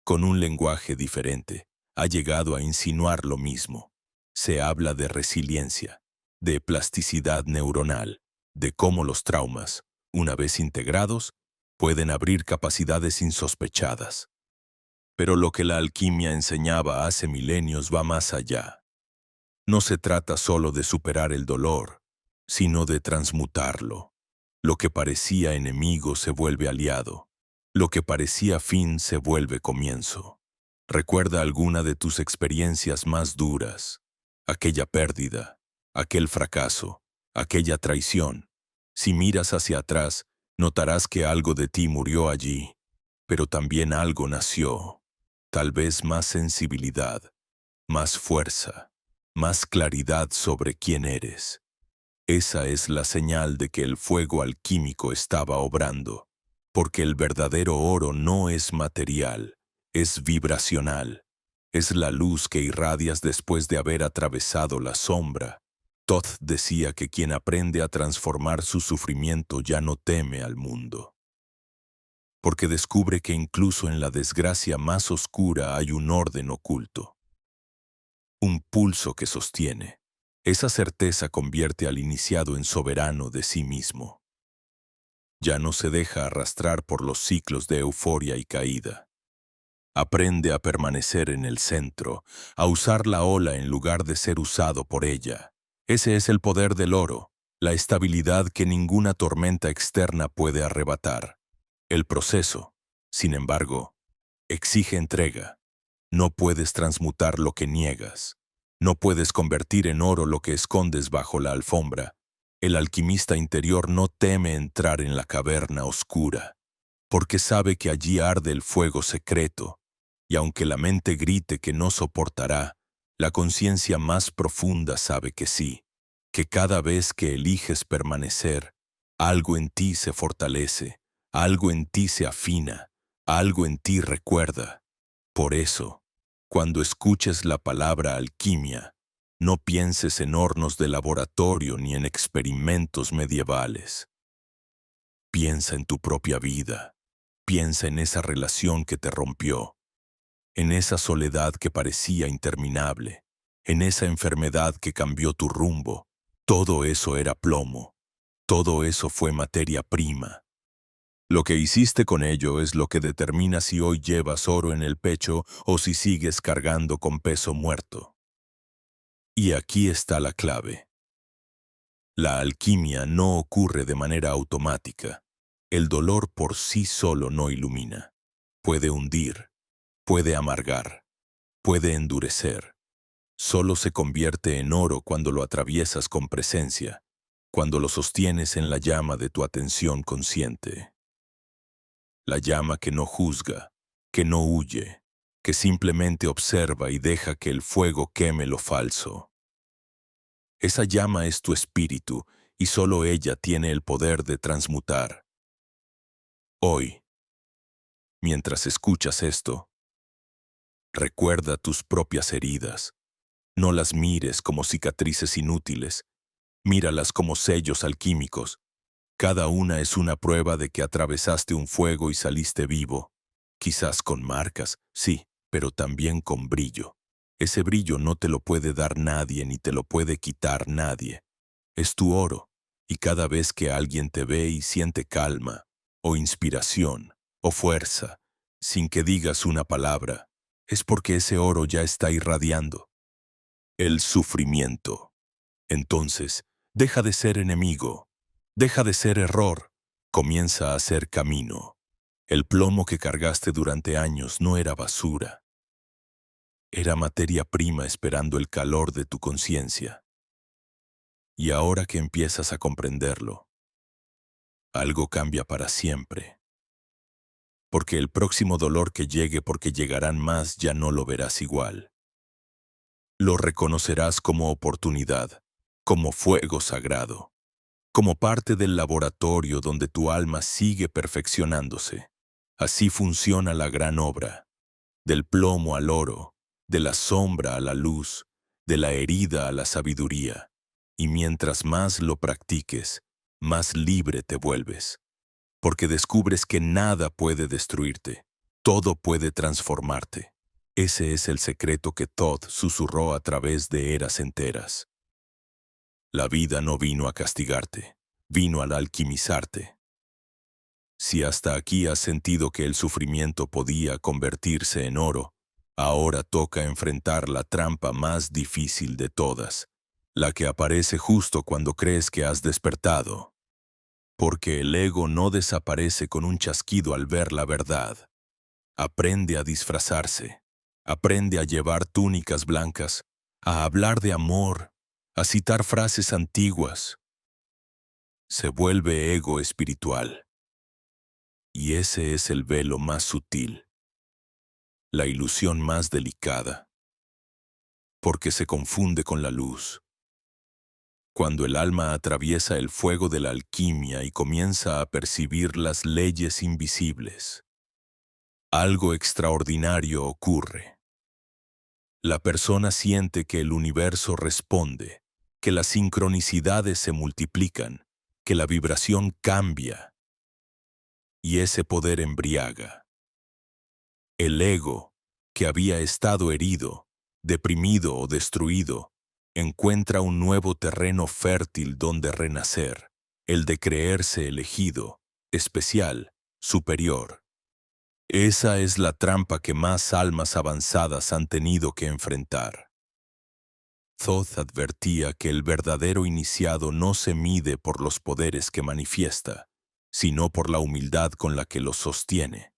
con un lenguaje diferente, ha llegado a insinuar lo mismo. Se habla de resiliencia, de plasticidad neuronal, de cómo los traumas, una vez integrados, pueden abrir capacidades insospechadas. Pero lo que la alquimia enseñaba hace milenios va más allá. No se trata solo de superar el dolor, sino de transmutarlo. Lo que parecía enemigo se vuelve aliado. Lo que parecía fin se vuelve comienzo. Recuerda alguna de tus experiencias más duras, aquella pérdida, aquel fracaso, aquella traición. Si miras hacia atrás, notarás que algo de ti murió allí, pero también algo nació, tal vez más sensibilidad, más fuerza, más claridad sobre quién eres. Esa es la señal de que el fuego alquímico estaba obrando, porque el verdadero oro no es material, es vibracional. Es la luz que irradias después de haber atravesado la sombra. Toth decía que quien aprende a transformar su sufrimiento ya no teme al mundo, porque descubre que incluso en la desgracia más oscura hay un orden oculto, un pulso que sostiene. Esa certeza convierte al iniciado en soberano de sí mismo. Ya no se deja arrastrar por los ciclos de euforia y caída. Aprende a permanecer en el centro, a usar la ola en lugar de ser usado por ella. Ese es el poder del oro, la estabilidad que ninguna tormenta externa puede arrebatar. El proceso, sin embargo, exige entrega. No puedes transmutar lo que niegas. No puedes convertir en oro lo que escondes bajo la alfombra. El alquimista interior no teme entrar en la caverna oscura, porque sabe que allí arde el fuego secreto, y aunque la mente grite que no soportará, la conciencia más profunda sabe que sí, que cada vez que eliges permanecer, algo en ti se fortalece, algo en ti se afina, algo en ti recuerda. Por eso, cuando escuches la palabra alquimia, no pienses en hornos de laboratorio ni en experimentos medievales. Piensa en tu propia vida. Piensa en esa relación que te rompió, en esa soledad que parecía interminable, en esa enfermedad que cambió tu rumbo. Todo eso era plomo. Todo eso fue materia prima. Lo que hiciste con ello es lo que determina si hoy llevas oro en el pecho o si sigues cargando con peso muerto. Y aquí está la clave. La alquimia no ocurre de manera automática. El dolor por sí solo no ilumina. Puede hundir, puede amargar, puede endurecer. Solo se convierte en oro cuando lo atraviesas con presencia, cuando lo sostienes en la llama de tu atención consciente. La llama que no juzga, que no huye, que simplemente observa y deja que el fuego queme lo falso. Esa llama es tu espíritu y solo ella tiene el poder de transmutar. Hoy, mientras escuchas esto, recuerda tus propias heridas. No las mires como cicatrices inútiles, míralas como sellos alquímicos. Cada una es una prueba de que atravesaste un fuego y saliste vivo. Quizás con marcas, sí, pero también con brillo. Ese brillo no te lo puede dar nadie ni te lo puede quitar nadie. Es tu oro, y cada vez que alguien te ve y siente calma, o inspiración, o fuerza, sin que digas una palabra, es porque ese oro ya está irradiando. El sufrimiento. Entonces, deja de ser enemigo, deja de ser error, comienza a ser camino. El plomo que cargaste durante años no era basura, era materia prima esperando el calor de tu conciencia. Y ahora que empiezas a comprenderlo, algo cambia para siempre. Porque el próximo dolor que llegue, porque llegarán más, ya no lo verás igual. Lo reconocerás como oportunidad, como fuego sagrado, como parte del laboratorio donde tu alma sigue perfeccionándose. Así funciona la gran obra, del plomo al oro, de la sombra a la luz, de la herida a la sabiduría. Y mientras más lo practiques, más libre te vuelves, porque descubres que nada puede destruirte, todo puede transformarte. Ese es el secreto que Thoth susurró a través de eras enteras. La vida no vino a castigarte, vino a alquimizarte. Si hasta aquí has sentido que el sufrimiento podía convertirse en oro, ahora toca enfrentar la trampa más difícil de todas, la que aparece justo cuando crees que has despertado. Porque el ego no desaparece con un chasquido al ver la verdad. Aprende a disfrazarse, aprende a llevar túnicas blancas, a hablar de amor, a citar frases antiguas. Se vuelve ego espiritual. Y ese es el velo más sutil, la ilusión más delicada, porque se confunde con la luz. Cuando el alma atraviesa el fuego de la alquimia y comienza a percibir las leyes invisibles, algo extraordinario ocurre. La persona siente que el universo responde, que las sincronicidades se multiplican, que la vibración cambia, y ese poder embriaga. El ego, que había estado herido, deprimido o destruido, encuentra un nuevo terreno fértil donde renacer, el de creerse elegido, especial, superior. Esa es la trampa que más almas avanzadas han tenido que enfrentar. Thoth advertía que el verdadero iniciado no se mide por los poderes que manifiesta, sino por la humildad con la que los sostiene,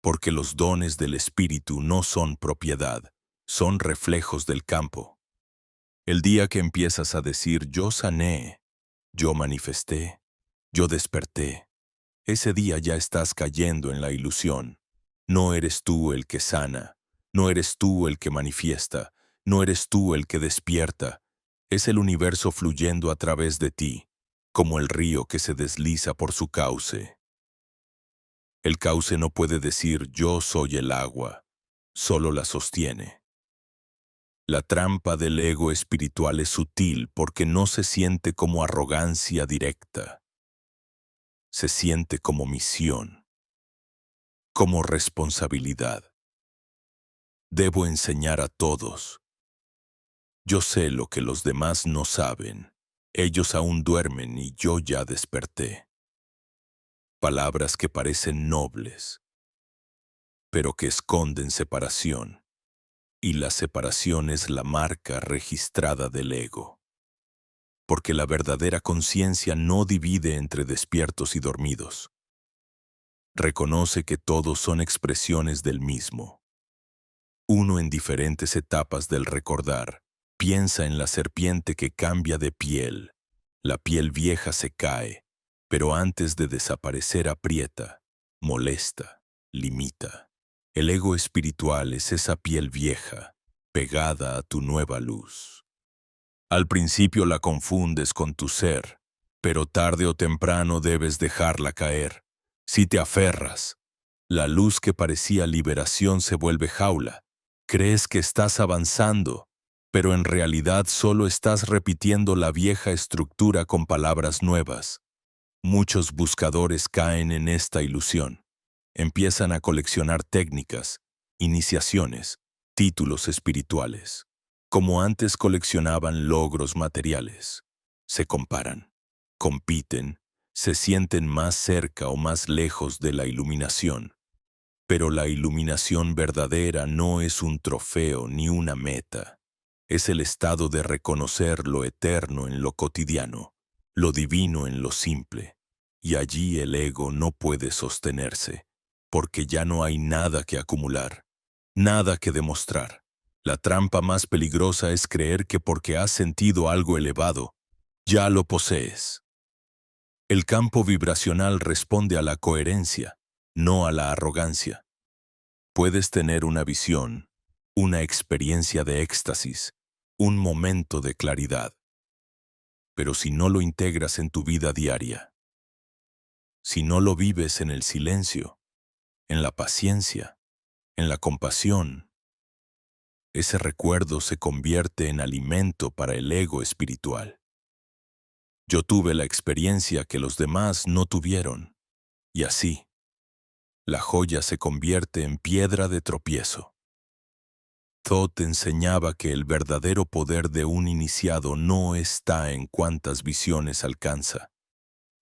porque los dones del Espíritu no son propiedad, son reflejos del campo. El día que empiezas a decir yo sané, yo manifesté, yo desperté, ese día ya estás cayendo en la ilusión. No eres tú el que sana, no eres tú el que manifiesta, no eres tú el que despierta. Es el universo fluyendo a través de ti, como el río que se desliza por su cauce. El cauce no puede decir yo soy el agua, solo la sostiene. La trampa del ego espiritual es sutil porque no se siente como arrogancia directa. Se siente como misión, como responsabilidad. Debo enseñar a todos. Yo sé lo que los demás no saben. Ellos aún duermen y yo ya desperté. Palabras que parecen nobles, pero que esconden separación. Y la separación es la marca registrada del ego. Porque la verdadera conciencia no divide entre despiertos y dormidos. Reconoce que todos son expresiones del mismo. Uno en diferentes etapas del recordar. Piensa en la serpiente que cambia de piel. La piel vieja se cae, pero antes de desaparecer aprieta, molesta, limita. El ego espiritual es esa piel vieja, pegada a tu nueva luz. Al principio la confundes con tu ser, pero tarde o temprano debes dejarla caer. Si te aferras, la luz que parecía liberación se vuelve jaula. Crees que estás avanzando, pero en realidad solo estás repitiendo la vieja estructura con palabras nuevas. Muchos buscadores caen en esta ilusión. Empiezan a coleccionar técnicas, iniciaciones, títulos espirituales. Como antes coleccionaban logros materiales. Se comparan, compiten, Se sienten más cerca o más lejos de la iluminación. Pero la iluminación verdadera no es un trofeo ni una meta. Es el estado de reconocer lo eterno en lo cotidiano, lo divino en lo simple. Y allí el ego no puede sostenerse, porque ya no hay nada que acumular, nada que demostrar. La trampa más peligrosa es creer que porque has sentido algo elevado, ya lo posees. El campo vibracional responde a la coherencia, no a la arrogancia. Puedes tener una visión, una experiencia de éxtasis, un momento de claridad, pero si no lo integras en tu vida diaria, si no lo vives en el silencio, en la paciencia, en la compasión, ese recuerdo se convierte en alimento para el ego espiritual. Yo tuve la experiencia que los demás no tuvieron, y así, la joya se convierte en piedra de tropiezo. Thoth enseñaba que el verdadero poder de un iniciado no está en cuántas visiones alcanza,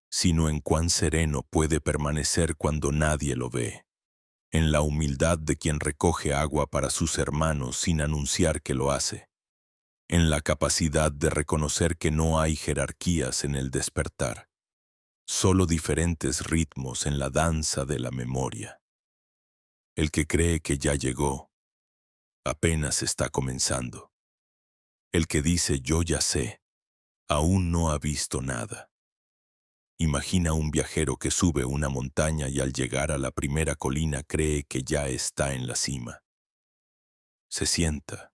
sino en cuán sereno puede permanecer cuando nadie lo ve, en la humildad de quien recoge agua para sus hermanos sin anunciar que lo hace, en la capacidad de reconocer que no hay jerarquías en el despertar, solo diferentes ritmos en la danza de la memoria. El que cree que ya llegó, apenas está comenzando. El que dice yo ya sé, aún no ha visto nada. Imagina un viajero que sube una montaña y al llegar a la primera colina cree que ya está en la cima. Se sienta,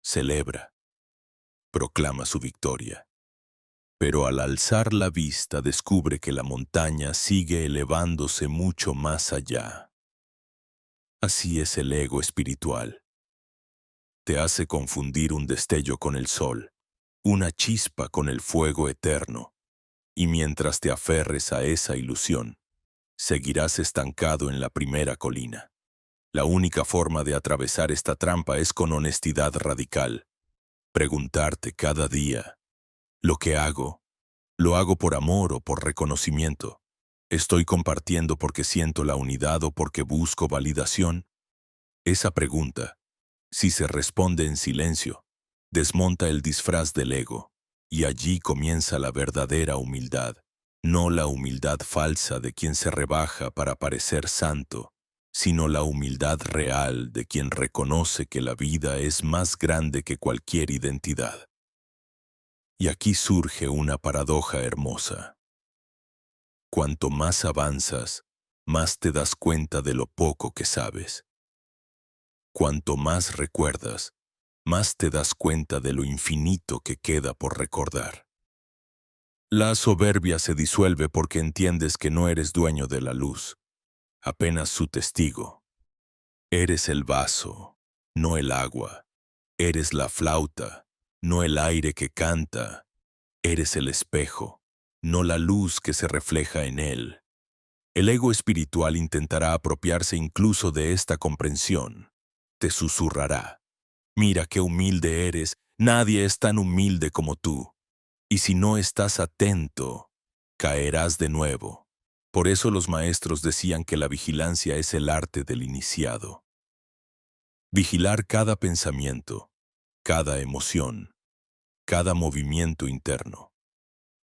celebra, proclama su victoria. Pero al alzar la vista descubre que la montaña sigue elevándose mucho más allá. Así es el ego espiritual. Te hace confundir un destello con el sol, una chispa con el fuego eterno, y mientras te aferres a esa ilusión, seguirás estancado en la primera colina. La única forma de atravesar esta trampa es con honestidad radical. Preguntarte cada día, ¿lo que hago? ¿Lo hago por amor o por reconocimiento? ¿Estoy compartiendo porque siento la unidad o porque busco validación? Esa pregunta, si se responde en silencio, desmonta el disfraz del ego, y allí comienza la verdadera humildad, no la humildad falsa de quien se rebaja para parecer santo, sino la humildad real de quien reconoce que la vida es más grande que cualquier identidad. Y aquí surge una paradoja hermosa. Cuanto más avanzas, más te das cuenta de lo poco que sabes. Cuanto más recuerdas, más te das cuenta de lo infinito que queda por recordar. La soberbia se disuelve porque entiendes que no eres dueño de la luz, apenas su testigo. Eres el vaso, no el agua. Eres la flauta, no el aire que canta. Eres el espejo, no la luz que se refleja en él. El ego espiritual intentará apropiarse incluso de esta comprensión. Te susurrará: mira qué humilde eres, nadie es tan humilde como tú. Y si no estás atento, caerás de nuevo. Por eso los maestros decían que la vigilancia es el arte del iniciado. Vigilar cada pensamiento, cada emoción, cada movimiento interno,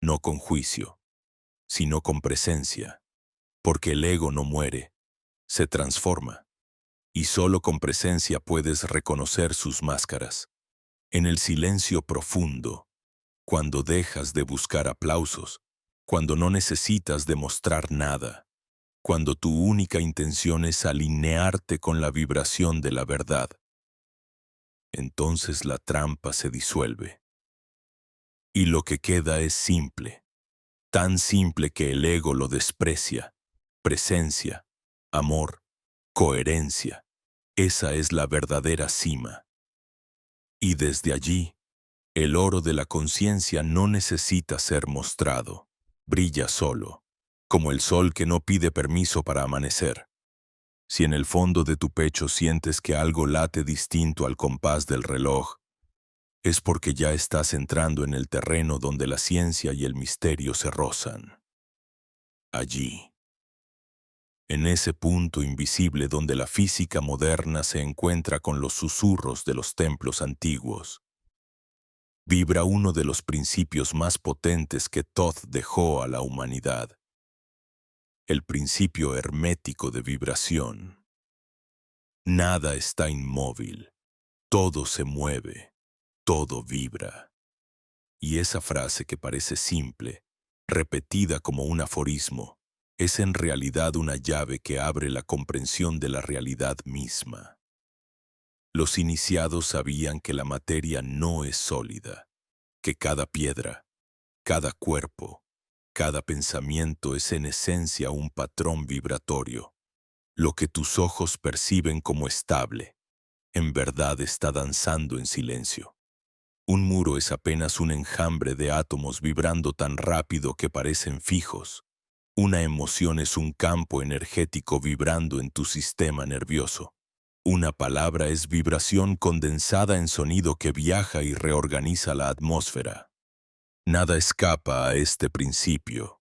no con juicio, sino con presencia, porque el ego no muere, se transforma, y solo con presencia puedes reconocer sus máscaras. En el silencio profundo, cuando dejas de buscar aplausos, cuando no necesitas demostrar nada, cuando tu única intención es alinearte con la vibración de la verdad, entonces la trampa se disuelve. Y lo que queda es simple, tan simple que el ego lo desprecia: presencia, amor, coherencia. Esa es la verdadera cima. Y desde allí, el oro de la conciencia no necesita ser mostrado, brilla solo, como el sol que no pide permiso para amanecer. Si en el fondo de tu pecho sientes que algo late distinto al compás del reloj, es porque ya estás entrando en el terreno donde la ciencia y el misterio se rozan. allí, en ese punto invisible donde la física moderna se encuentra con los susurros de los templos antiguos, vibra uno de los principios más potentes que Thoth dejó a la humanidad, el principio hermético de vibración. Nada está inmóvil, todo se mueve, todo vibra. Y esa frase que parece simple, repetida como un aforismo, es en realidad una llave que abre la comprensión de la realidad misma. Los iniciados sabían que la materia no es sólida, que cada piedra, cada cuerpo, cada pensamiento es en esencia un patrón vibratorio. Lo que tus ojos perciben como estable, en verdad está danzando en silencio. Un muro es apenas un enjambre de átomos vibrando tan rápido que parecen fijos. Una emoción es un campo energético vibrando en tu sistema nervioso. Una palabra es vibración condensada en sonido que viaja y reorganiza la atmósfera. Nada escapa a este principio.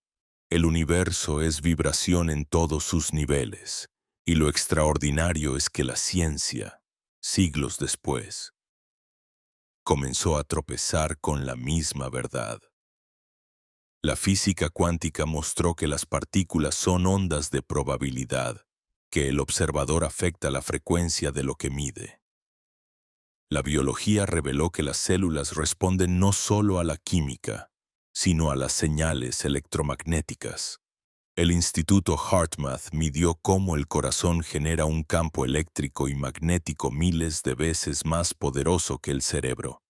El universo es vibración en todos sus niveles, y lo extraordinario es que la ciencia, siglos después, comenzó a tropezar con la misma verdad. La física cuántica mostró que las partículas son ondas de probabilidad, que el observador afecta la frecuencia de lo que mide. La biología reveló que las células responden no solo a la química, sino a las señales electromagnéticas. El Instituto HeartMath midió cómo el corazón genera un campo eléctrico y magnético miles de veces más poderoso que el cerebro.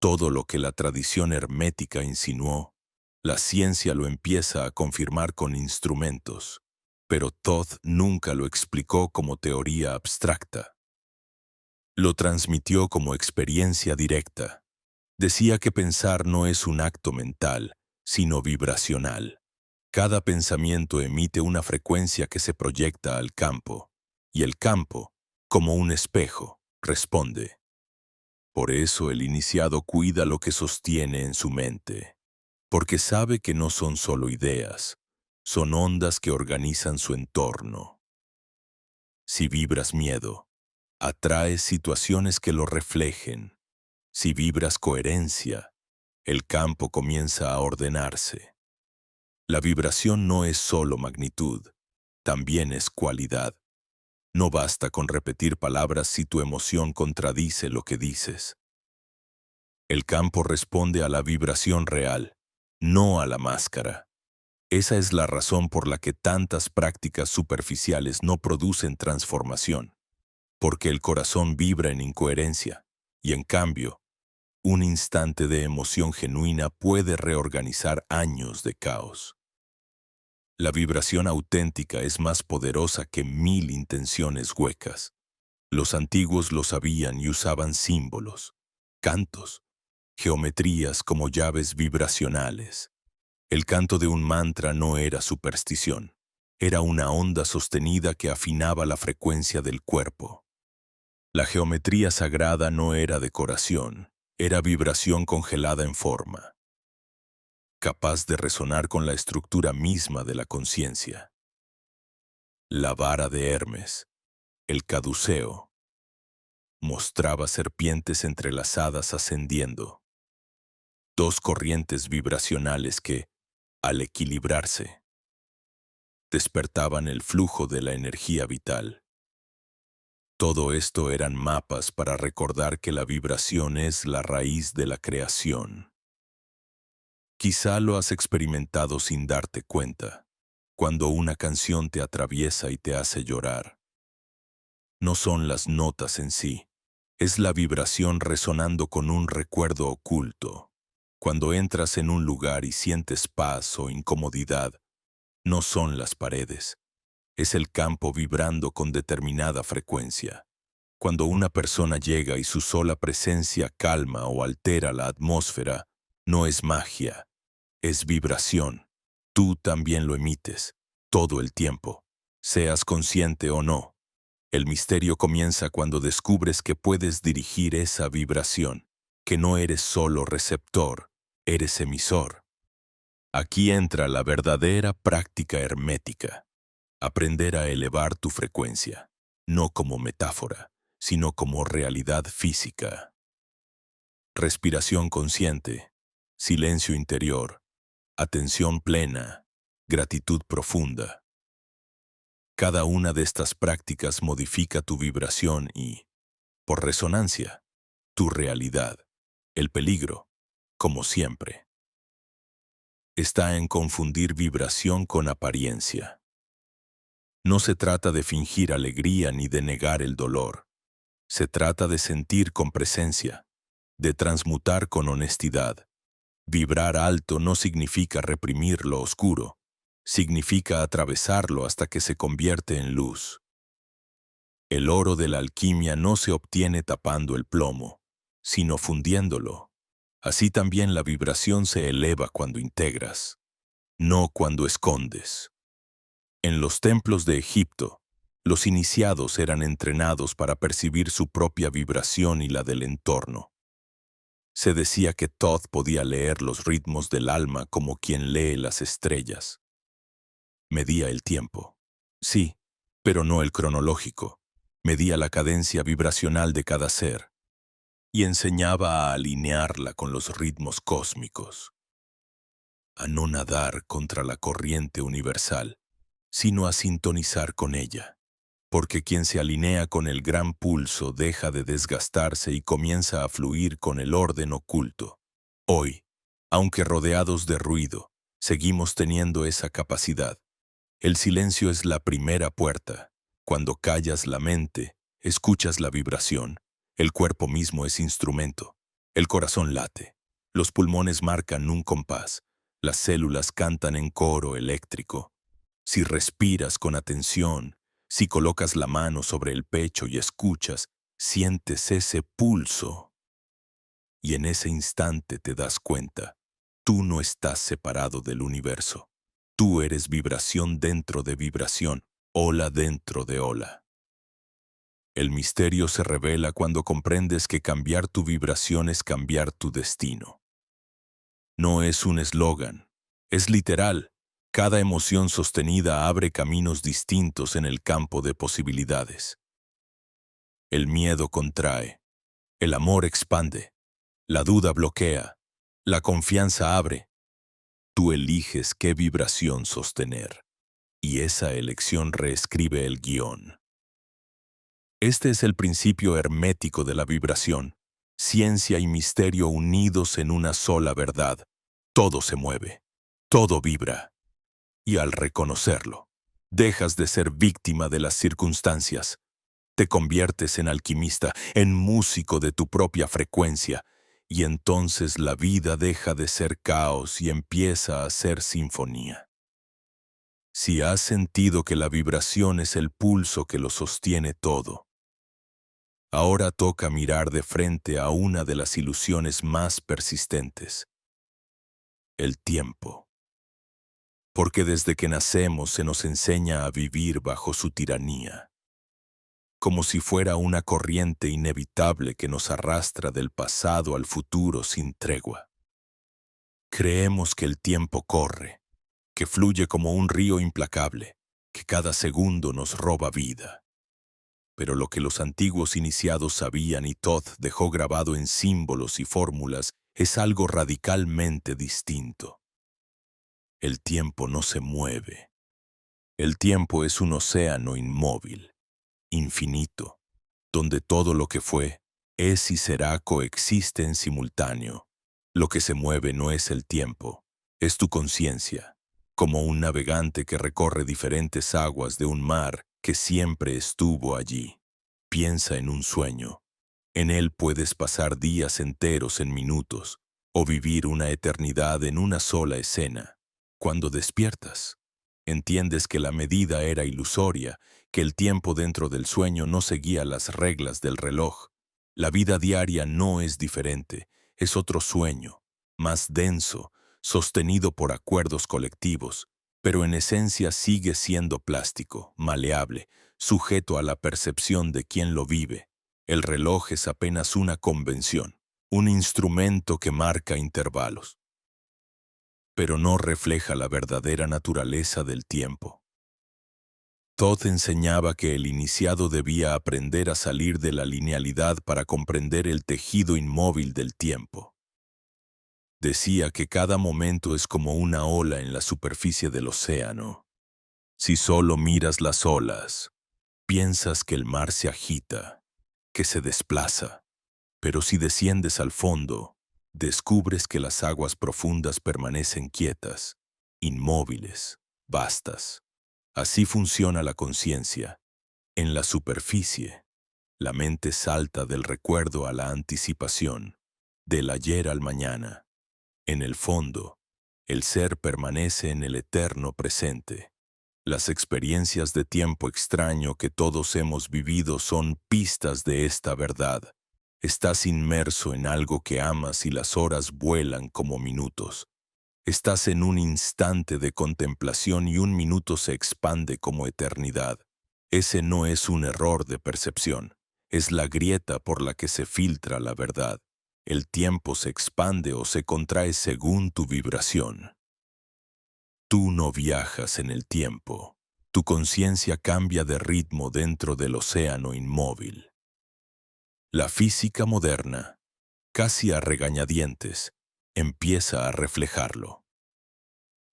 Todo lo que la tradición hermética insinuó, la ciencia lo empieza a confirmar con instrumentos, pero Thoth nunca lo explicó como teoría abstracta. Lo transmitió como experiencia directa. Decía que pensar no es un acto mental, sino vibracional. Cada pensamiento emite una frecuencia que se proyecta al campo, y el campo, como un espejo, responde. Por eso el iniciado cuida lo que sostiene en su mente, porque sabe que no son solo ideas, son ondas que organizan su entorno. Si vibras miedo, atraes situaciones que lo reflejen. Si vibras coherencia, el campo comienza a ordenarse. La vibración no es solo magnitud, también es cualidad. No basta con repetir palabras si tu emoción contradice lo que dices. El campo responde a la vibración real, no a la máscara. Esa es la razón por la que tantas prácticas superficiales no producen transformación, porque el corazón vibra en incoherencia, y en cambio, un instante de emoción genuina puede reorganizar años de caos. La vibración auténtica es más poderosa que 1000 intenciones huecas. Los antiguos lo sabían y usaban símbolos, cantos, geometrías como llaves vibracionales. El canto de un mantra no era superstición, era una onda sostenida que afinaba la frecuencia del cuerpo. La geometría sagrada no era decoración, era vibración congelada en forma, capaz de resonar con la estructura misma de la conciencia. La vara de Hermes, el caduceo, mostraba serpientes entrelazadas ascendiendo, dos corrientes vibracionales que, al equilibrarse, despertaban el flujo de la energía vital. Todo esto eran mapas para recordar que la vibración es la raíz de la creación. Quizá lo has experimentado sin darte cuenta, cuando una canción te atraviesa y te hace llorar. No son las notas en sí, es la vibración resonando con un recuerdo oculto. Cuando entras en un lugar y sientes paz o incomodidad, no son las paredes, es el campo vibrando con determinada frecuencia. Cuando una persona llega y su sola presencia calma o altera la atmósfera, no es magia, es vibración. Tú también lo emites, todo el tiempo, seas consciente o no. El misterio comienza cuando descubres que puedes dirigir esa vibración, que no eres solo receptor, eres emisor. Aquí entra la verdadera práctica hermética. Aprender a elevar tu frecuencia, no como metáfora, sino como realidad física. Respiración consciente, silencio interior, atención plena, gratitud profunda. Cada una de estas prácticas modifica tu vibración y, por resonancia, tu realidad. El peligro, como siempre, está en confundir vibración con apariencia. No se trata de fingir alegría ni de negar el dolor. Se trata de sentir con presencia, de transmutar con honestidad. Vibrar alto no significa reprimir lo oscuro, significa atravesarlo hasta que se convierte en luz. El oro de la alquimia no se obtiene tapando el plomo, sino fundiéndolo. Así también la vibración se eleva cuando integras, no cuando escondes. En los templos de Egipto, los iniciados eran entrenados para percibir su propia vibración y la del entorno. Se decía que Thoth podía leer los ritmos del alma como quien lee las estrellas. Medía el tiempo. Sí, pero no el cronológico. Medía la cadencia vibracional de cada ser y enseñaba a alinearla con los ritmos cósmicos, a no nadar contra la corriente universal, sino a sintonizar con ella. Porque quien se alinea con el gran pulso deja de desgastarse y comienza a fluir con el orden oculto. Hoy, aunque rodeados de ruido, seguimos teniendo esa capacidad. El silencio es la primera puerta. Cuando callas la mente, escuchas la vibración. El cuerpo mismo es instrumento. El corazón late. Los pulmones marcan un compás. Las células cantan en coro eléctrico. Si respiras con atención, si colocas la mano sobre el pecho y escuchas, sientes ese pulso. Y en ese instante te das cuenta, tú no estás separado del universo. Tú eres vibración dentro de vibración, ola dentro de ola. El misterio se revela cuando comprendes que cambiar tu vibración es cambiar tu destino. No es un eslogan, es literal. Cada emoción sostenida abre caminos distintos en el campo de posibilidades. El miedo contrae, el amor expande, la duda bloquea, la confianza abre. Tú eliges qué vibración sostener, y esa elección reescribe el guión. Este es el principio hermético de la vibración, ciencia y misterio unidos en una sola verdad. Todo se mueve, todo vibra. Y al reconocerlo, dejas de ser víctima de las circunstancias. Te conviertes en alquimista, en músico de tu propia frecuencia, y entonces la vida deja de ser caos y empieza a ser sinfonía. Si has sentido que la vibración es el pulso que lo sostiene todo, ahora toca mirar de frente a una de las ilusiones más persistentes: el tiempo. Porque desde que nacemos se nos enseña a vivir bajo su tiranía, como si fuera una corriente inevitable que nos arrastra del pasado al futuro sin tregua. Creemos que el tiempo corre, que fluye como un río implacable, que cada segundo nos roba vida. Pero lo que los antiguos iniciados sabían y Thoth dejó grabado en símbolos y fórmulas es algo radicalmente distinto. El tiempo no se mueve. El tiempo es un océano inmóvil, infinito, donde todo lo que fue, es y será coexiste en simultáneo. Lo que se mueve no es el tiempo, es tu conciencia, como un navegante que recorre diferentes aguas de un mar que siempre estuvo allí. Piensa en un sueño. En él puedes pasar días enteros en minutos, o vivir una eternidad en una sola escena. Cuando despiertas, entiendes que la medida era ilusoria, que el tiempo dentro del sueño no seguía las reglas del reloj. La vida diaria no es diferente, es otro sueño, más denso, sostenido por acuerdos colectivos, pero en esencia sigue siendo plástico, maleable, sujeto a la percepción de quien lo vive. El reloj es apenas una convención, un instrumento que marca intervalos. pero no refleja la verdadera naturaleza del tiempo. Todd enseñaba que el iniciado debía aprender a salir de la linealidad para comprender el tejido inmóvil del tiempo. Decía que cada momento es como una ola en la superficie del océano. Si solo miras las olas, piensas que el mar se agita, que se desplaza, pero si desciendes al fondo, descubres que las aguas profundas permanecen quietas, inmóviles, vastas. Así funciona la conciencia. En la superficie, la mente salta del recuerdo a la anticipación, del ayer al mañana. En el fondo, el ser permanece en el eterno presente. Las experiencias de tiempo extraño que todos hemos vivido son pistas de esta verdad. Estás inmerso en algo que amas y las horas vuelan como minutos. Estás en un instante de contemplación y un minuto se expande como eternidad. Ese no es un error de percepción, es la grieta por la que se filtra la verdad. El tiempo se expande o se contrae según tu vibración. Tú no viajas en el tiempo. Tu conciencia cambia de ritmo dentro del océano inmóvil. La física moderna, casi a regañadientes, empieza a reflejarlo.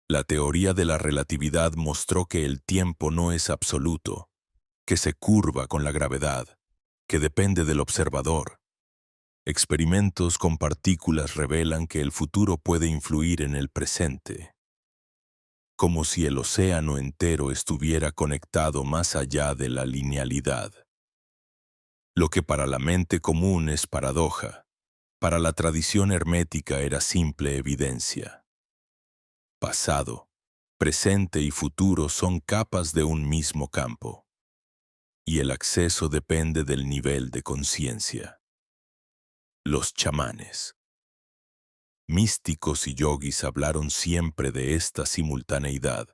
La teoría de la relatividad mostró que el tiempo no es absoluto, que se curva con la gravedad, que depende del observador. Experimentos con partículas revelan que el futuro puede influir en el presente, como si el océano entero estuviera conectado más allá de la linealidad. Lo que para la mente común es paradoja, para la tradición hermética era simple evidencia. Pasado, presente y futuro son capas de un mismo campo, y el acceso depende del nivel de conciencia. Los chamanes, místicos y yogis hablaron siempre de esta simultaneidad,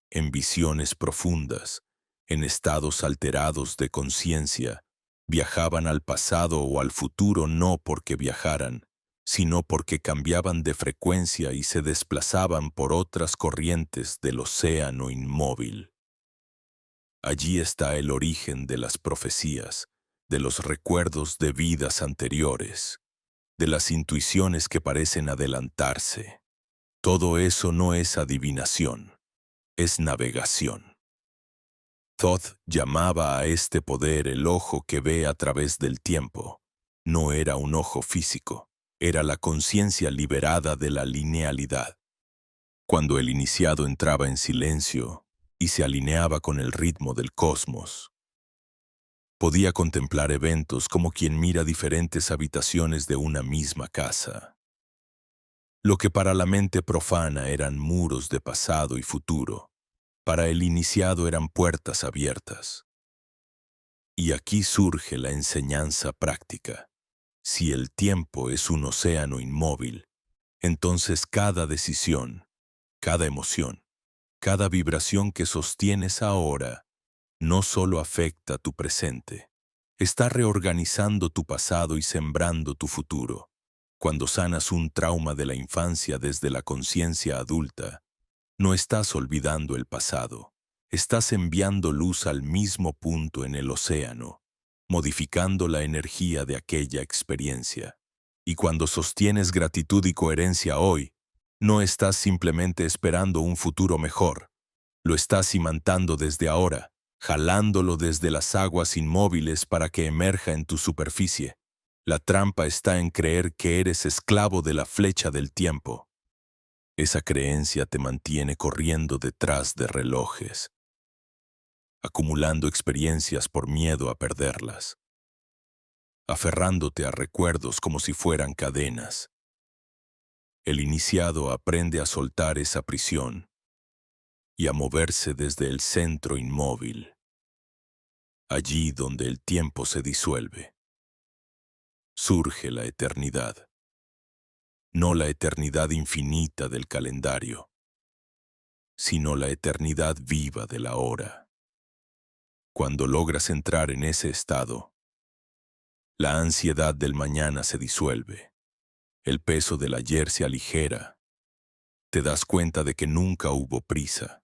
en visiones profundas, en estados alterados de conciencia, viajaban al pasado o al futuro no porque viajaran, sino porque cambiaban de frecuencia y se desplazaban por otras corrientes del océano inmóvil. Allí está el origen de las profecías, de los recuerdos de vidas anteriores, de las intuiciones que parecen adelantarse. Todo eso no es adivinación, es navegación. Thoth llamaba a este poder el ojo que ve a través del tiempo. No era un ojo físico, era la conciencia liberada de la linealidad. Cuando el iniciado entraba en silencio y se alineaba con el ritmo del cosmos, podía contemplar eventos como quien mira diferentes habitaciones de una misma casa. Lo que para la mente profana eran muros de pasado y futuro, para el iniciado eran puertas abiertas. Y aquí surge la enseñanza práctica. Si el tiempo es un océano inmóvil, entonces cada decisión, cada emoción, cada vibración que sostienes ahora, no solo afecta tu presente, está reorganizando tu pasado y sembrando tu futuro. Cuando sanas un trauma de la infancia desde la conciencia adulta, no estás olvidando el pasado, estás enviando luz al mismo punto en el océano, modificando la energía de aquella experiencia. Y cuando sostienes gratitud y coherencia hoy, no estás simplemente esperando un futuro mejor, lo estás imantando desde ahora, jalándolo desde las aguas inmóviles para que emerja en tu superficie. La trampa está en creer que eres esclavo de la flecha del tiempo. Esa creencia te mantiene corriendo detrás de relojes, acumulando experiencias por miedo a perderlas, aferrándote a recuerdos como si fueran cadenas. El iniciado aprende a soltar esa prisión y a moverse desde el centro inmóvil, allí donde el tiempo se disuelve. Surge la eternidad, no la eternidad infinita del calendario, sino la eternidad viva de la hora. Cuando logras entrar en ese estado, la ansiedad del mañana se disuelve, el peso del ayer se aligera Te das cuenta de que nunca hubo prisa,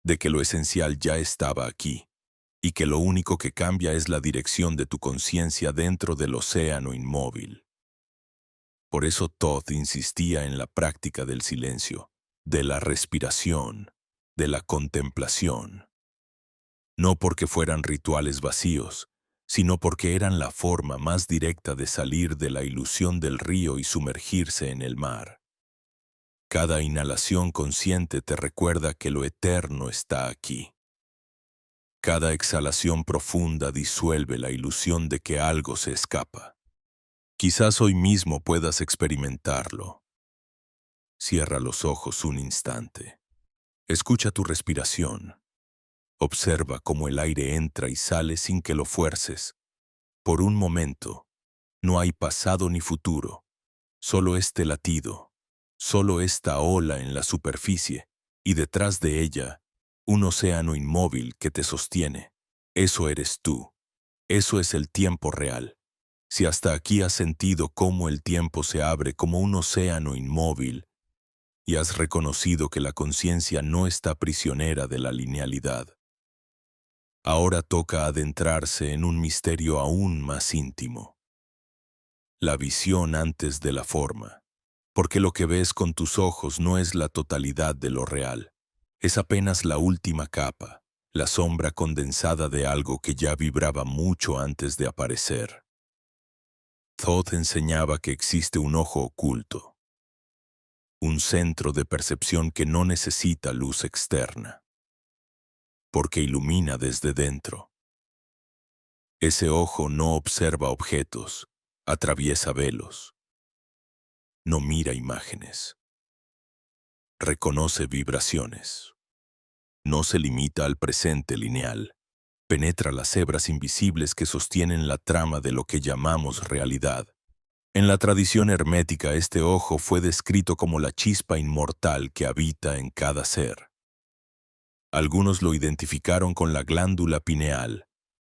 de que lo esencial ya estaba aquí, y que lo único que cambia es la dirección de tu conciencia dentro del océano inmóvil. Por eso Todd insistía en la práctica del silencio, de la respiración, de la contemplación. No porque fueran rituales vacíos, sino porque eran la forma más directa de salir de la ilusión del río y sumergirse en el mar. Cada inhalación consciente te recuerda que lo eterno está aquí. Cada exhalación profunda disuelve la ilusión de que algo se escapa. Quizás hoy mismo puedas experimentarlo. Cierra los ojos un instante. Escucha tu respiración. Observa cómo el aire entra y sale sin que lo fuerces. Por un momento, no hay pasado ni futuro, solo este latido, solo esta ola en la superficie, y detrás de ella, un océano inmóvil que te sostiene. Eso eres tú. Eso es el tiempo real. Si hasta aquí has sentido cómo el tiempo se abre como un océano inmóvil, y has reconocido que la conciencia no está prisionera de la linealidad, ahora toca adentrarse en un misterio aún más íntimo. La visión antes de la forma. Porque lo que ves con tus ojos no es la totalidad de lo real. Es apenas la última capa, la sombra condensada de algo que ya vibraba mucho antes de aparecer. Thoth enseñaba que existe un ojo oculto, un centro de percepción que no necesita luz externa, porque ilumina desde dentro. Ese ojo no observa objetos, atraviesa velos, no mira imágenes, reconoce vibraciones. No se limita al presente lineal, penetra las hebras invisibles que sostienen la trama de lo que llamamos realidad. En la tradición hermética, este ojo fue descrito como la chispa inmortal que habita en cada ser. Algunos lo identificaron con la glándula pineal,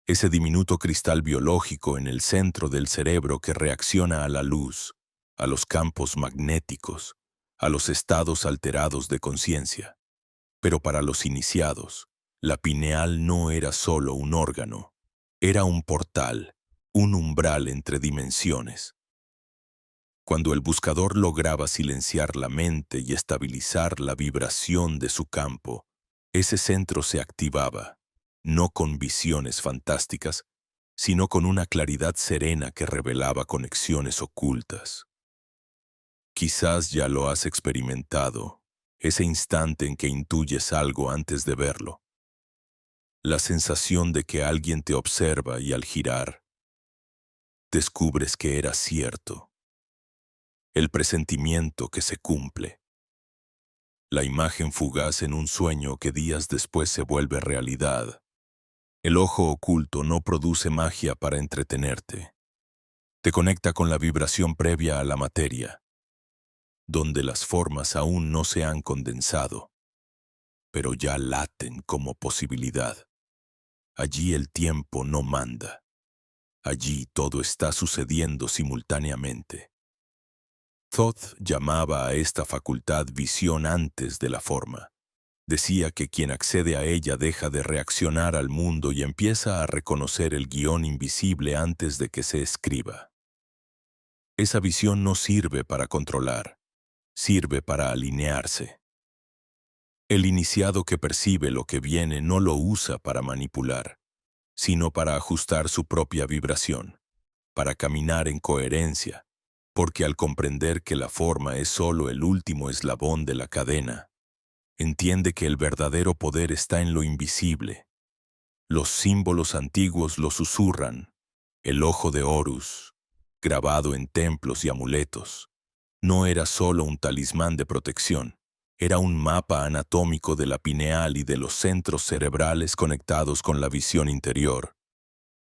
ese diminuto cristal biológico en el centro del cerebro que reacciona a la luz, a los campos magnéticos, a los estados alterados de conciencia. Pero para los iniciados, la pineal no era solo un órgano, era un portal, un umbral entre dimensiones. Cuando el buscador lograba silenciar la mente y estabilizar la vibración de su campo, ese centro se activaba, no con visiones fantásticas, sino con una claridad serena que revelaba conexiones ocultas. Quizás ya lo has experimentado, ese instante en que intuyes algo antes de verlo. La sensación de que alguien te observa y al girar, descubres que era cierto. El presentimiento que se cumple. La imagen fugaz en un sueño que días después se vuelve realidad. El ojo oculto no produce magia para entretenerte. Te conecta con la vibración previa a la materia, donde las formas aún no se han condensado, pero ya laten como posibilidad. Allí el tiempo no manda. Allí todo está sucediendo simultáneamente. Thoth llamaba a esta facultad visión antes de la forma. Decía que quien accede a ella deja de reaccionar al mundo y empieza a reconocer el guión invisible antes de que se escriba. Esa visión no sirve para controlar, sirve para alinearse. El iniciado que percibe lo que viene no lo usa para manipular, sino para ajustar su propia vibración, para caminar en coherencia, porque al comprender que la forma es solo el último eslabón de la cadena, entiende que el verdadero poder está en lo invisible. Los símbolos antiguos lo susurran. El ojo de Horus, grabado en templos y amuletos, no era solo un talismán de protección, era un mapa anatómico de la pineal y de los centros cerebrales conectados con la visión interior.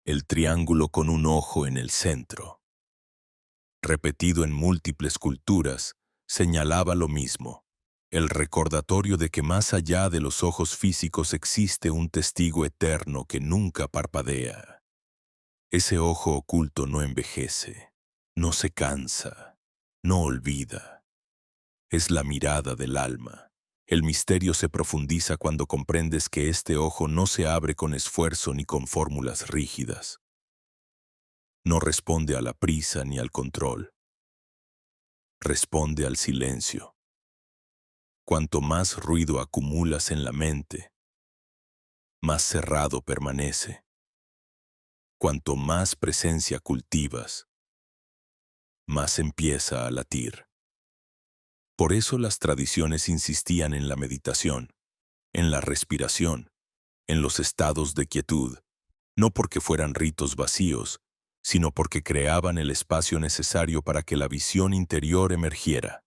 El triángulo con un ojo en el centro, repetido en múltiples culturas, señalaba lo mismo. El recordatorio de que más allá de los ojos físicos existe un testigo eterno que nunca parpadea. Ese ojo oculto no envejece, no se cansa, no olvida. Es la mirada del alma. El misterio se profundiza cuando comprendes que este ojo no se abre con esfuerzo ni con fórmulas rígidas. No responde a la prisa ni al control. Responde al silencio. Cuanto más ruido acumulas en la mente, más cerrado permanece. Cuanto más presencia cultivas, más empieza a latir. Por eso las tradiciones insistían en la meditación, en la respiración, en los estados de quietud, no porque fueran ritos vacíos, sino porque creaban el espacio necesario para que la visión interior emergiera.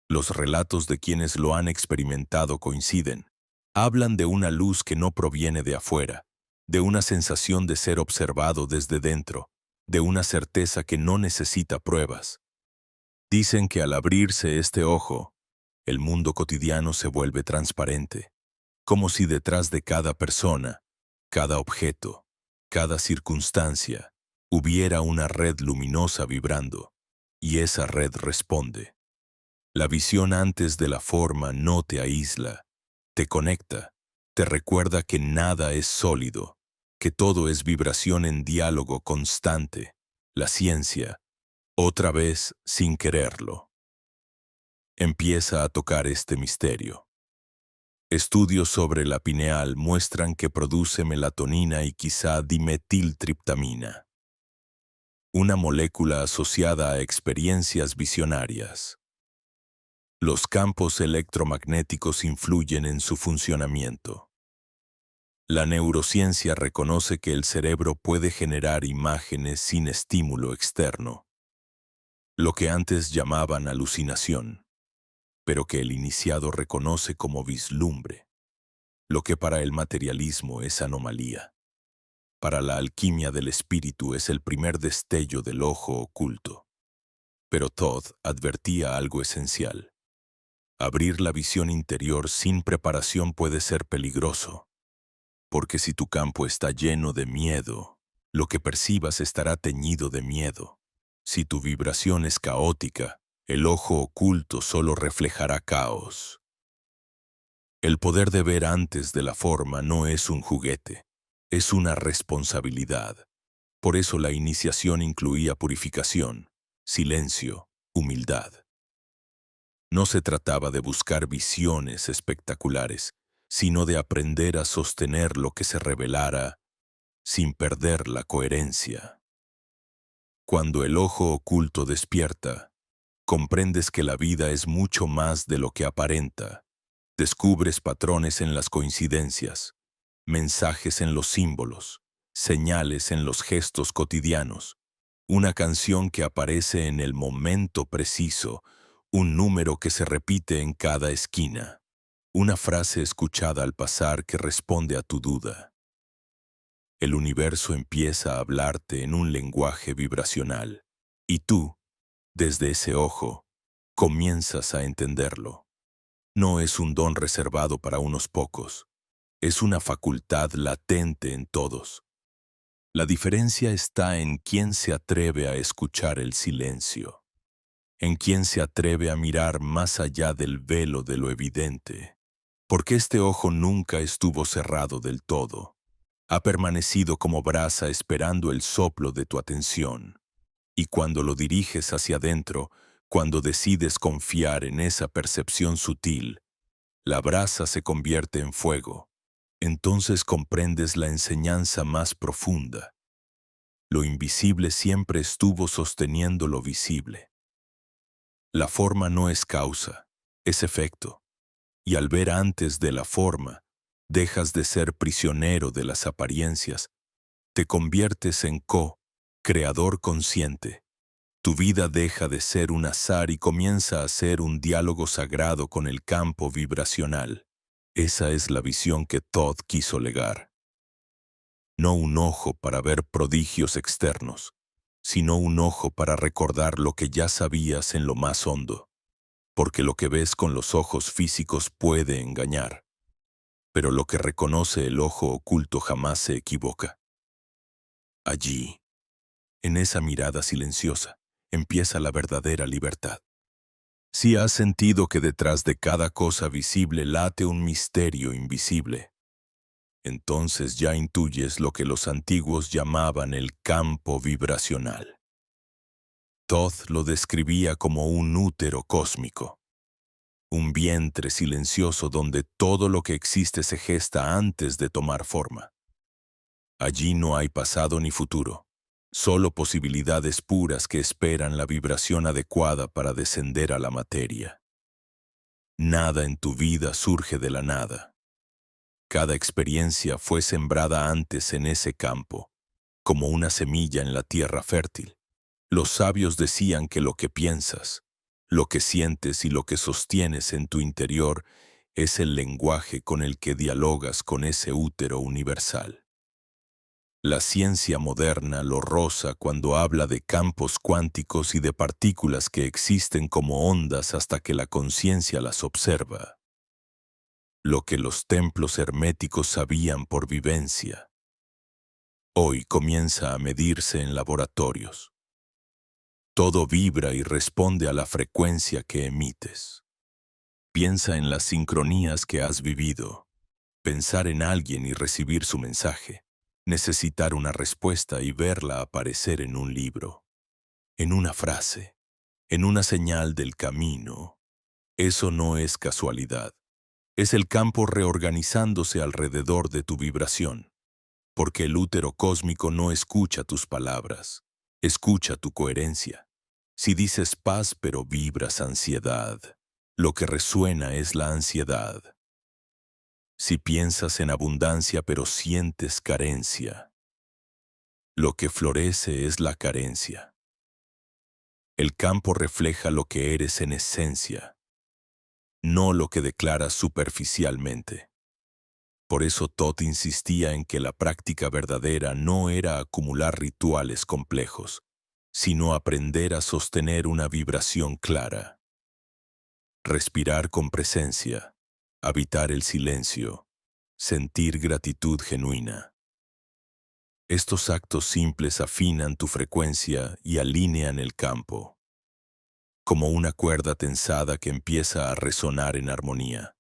Los relatos de quienes lo han experimentado coinciden. Hablan de una luz que no proviene de afuera, de una sensación de ser observado desde dentro, de una certeza que no necesita pruebas. Dicen que al abrirse este ojo, el mundo cotidiano se vuelve transparente, como si detrás de cada persona, cada objeto, cada circunstancia, hubiera una red luminosa vibrando, y esa red responde. La visión antes de la forma no te aísla, te conecta, te recuerda que nada es sólido, que todo es vibración en diálogo constante. La ciencia, otra vez sin quererlo, empieza a tocar este misterio. Estudios sobre la pineal muestran que produce melatonina y quizá dimetiltriptamina, una molécula asociada a experiencias visionarias. Los campos electromagnéticos influyen en su funcionamiento. La neurociencia reconoce que el cerebro puede generar imágenes sin estímulo externo, lo que antes llamaban alucinación, pero que el iniciado reconoce como vislumbre, lo que para el materialismo es anomalía. Para la alquimia del espíritu es el primer destello del ojo oculto. Pero Todd advertía algo esencial. Abrir la visión interior sin preparación puede ser peligroso, porque si tu campo está lleno de miedo, lo que percibas estará teñido de miedo. Si tu vibración es caótica, el ojo oculto solo reflejará caos. El poder de ver antes de la forma no es un juguete, es una responsabilidad. Por eso la iniciación incluía purificación, silencio, humildad. No se trataba de buscar visiones espectaculares, sino de aprender a sostener lo que se revelara sin perder la coherencia. Cuando el ojo oculto despierta, comprendes que la vida es mucho más de lo que aparenta. Descubres patrones en las coincidencias, mensajes en los símbolos, señales en los gestos cotidianos, una canción que aparece en el momento preciso, un número que se repite en cada esquina, una frase escuchada al pasar que responde a tu duda. El universo empieza a hablarte en un lenguaje vibracional, y tú, desde ese ojo, comienzas a entenderlo. No es un don reservado para unos pocos, es una facultad latente en todos. La diferencia está en quién se atreve a escuchar el silencio, en quién se atreve a mirar más allá del velo de lo evidente, porque este ojo nunca estuvo cerrado del todo. Ha permanecido como brasa esperando el soplo de tu atención. Y cuando lo diriges hacia adentro, cuando decides confiar en esa percepción sutil, la brasa se convierte en fuego. Entonces comprendes la enseñanza más profunda. Lo invisible siempre estuvo sosteniendo lo visible. La forma no es causa, es efecto. Y al ver antes de la forma, dejas de ser prisionero de las apariencias, te conviertes en co-creador consciente. Tu vida deja de ser un azar y comienza a ser un diálogo sagrado con el campo vibracional. Esa es la visión que Todd quiso legar. No un ojo para ver prodigios externos, sino un ojo para recordar lo que ya sabías en lo más hondo. Porque lo que ves con los ojos físicos puede engañar, pero lo que reconoce el ojo oculto jamás se equivoca. Allí, en esa mirada silenciosa, empieza la verdadera libertad. Si has sentido que detrás de cada cosa visible late un misterio invisible, entonces ya intuyes lo que los antiguos llamaban el campo vibracional. Todd lo describía como un útero cósmico, un vientre silencioso donde todo lo que existe se gesta antes de tomar forma. Allí no hay pasado ni futuro, solo posibilidades puras que esperan la vibración adecuada para descender a la materia. Nada en tu vida surge de la nada. Cada experiencia fue sembrada antes en ese campo, como una semilla en la tierra fértil. Los sabios decían que lo que piensas, lo que sientes y lo que sostienes en tu interior es el lenguaje con el que dialogas con ese útero universal. La ciencia moderna lo roza cuando habla de campos cuánticos y de partículas que existen como ondas hasta que la conciencia las observa. Lo que los templos herméticos sabían por vivencia, hoy comienza a medirse en laboratorios. Todo vibra y responde a la frecuencia que emites. Piensa en las sincronías que has vivido. Pensar en alguien y recibir su mensaje. Necesitar una respuesta y verla aparecer en un libro, en una frase, en una señal del camino. Eso no es casualidad. Es el campo reorganizándose alrededor de tu vibración. Porque el útero cósmico no escucha tus palabras, escucha tu coherencia. Si dices paz pero vibras ansiedad, lo que resuena es la ansiedad. Si piensas en abundancia pero sientes carencia, lo que florece es la carencia. El campo refleja lo que eres en esencia, no lo que declaras superficialmente. Por eso Todd insistía en que la práctica verdadera no era acumular rituales complejos, sino aprender a sostener una vibración clara. Respirar con presencia, habitar el silencio, sentir gratitud genuina. Estos actos simples afinan tu frecuencia y alinean el campo, como una cuerda tensada que empieza a resonar en armonía.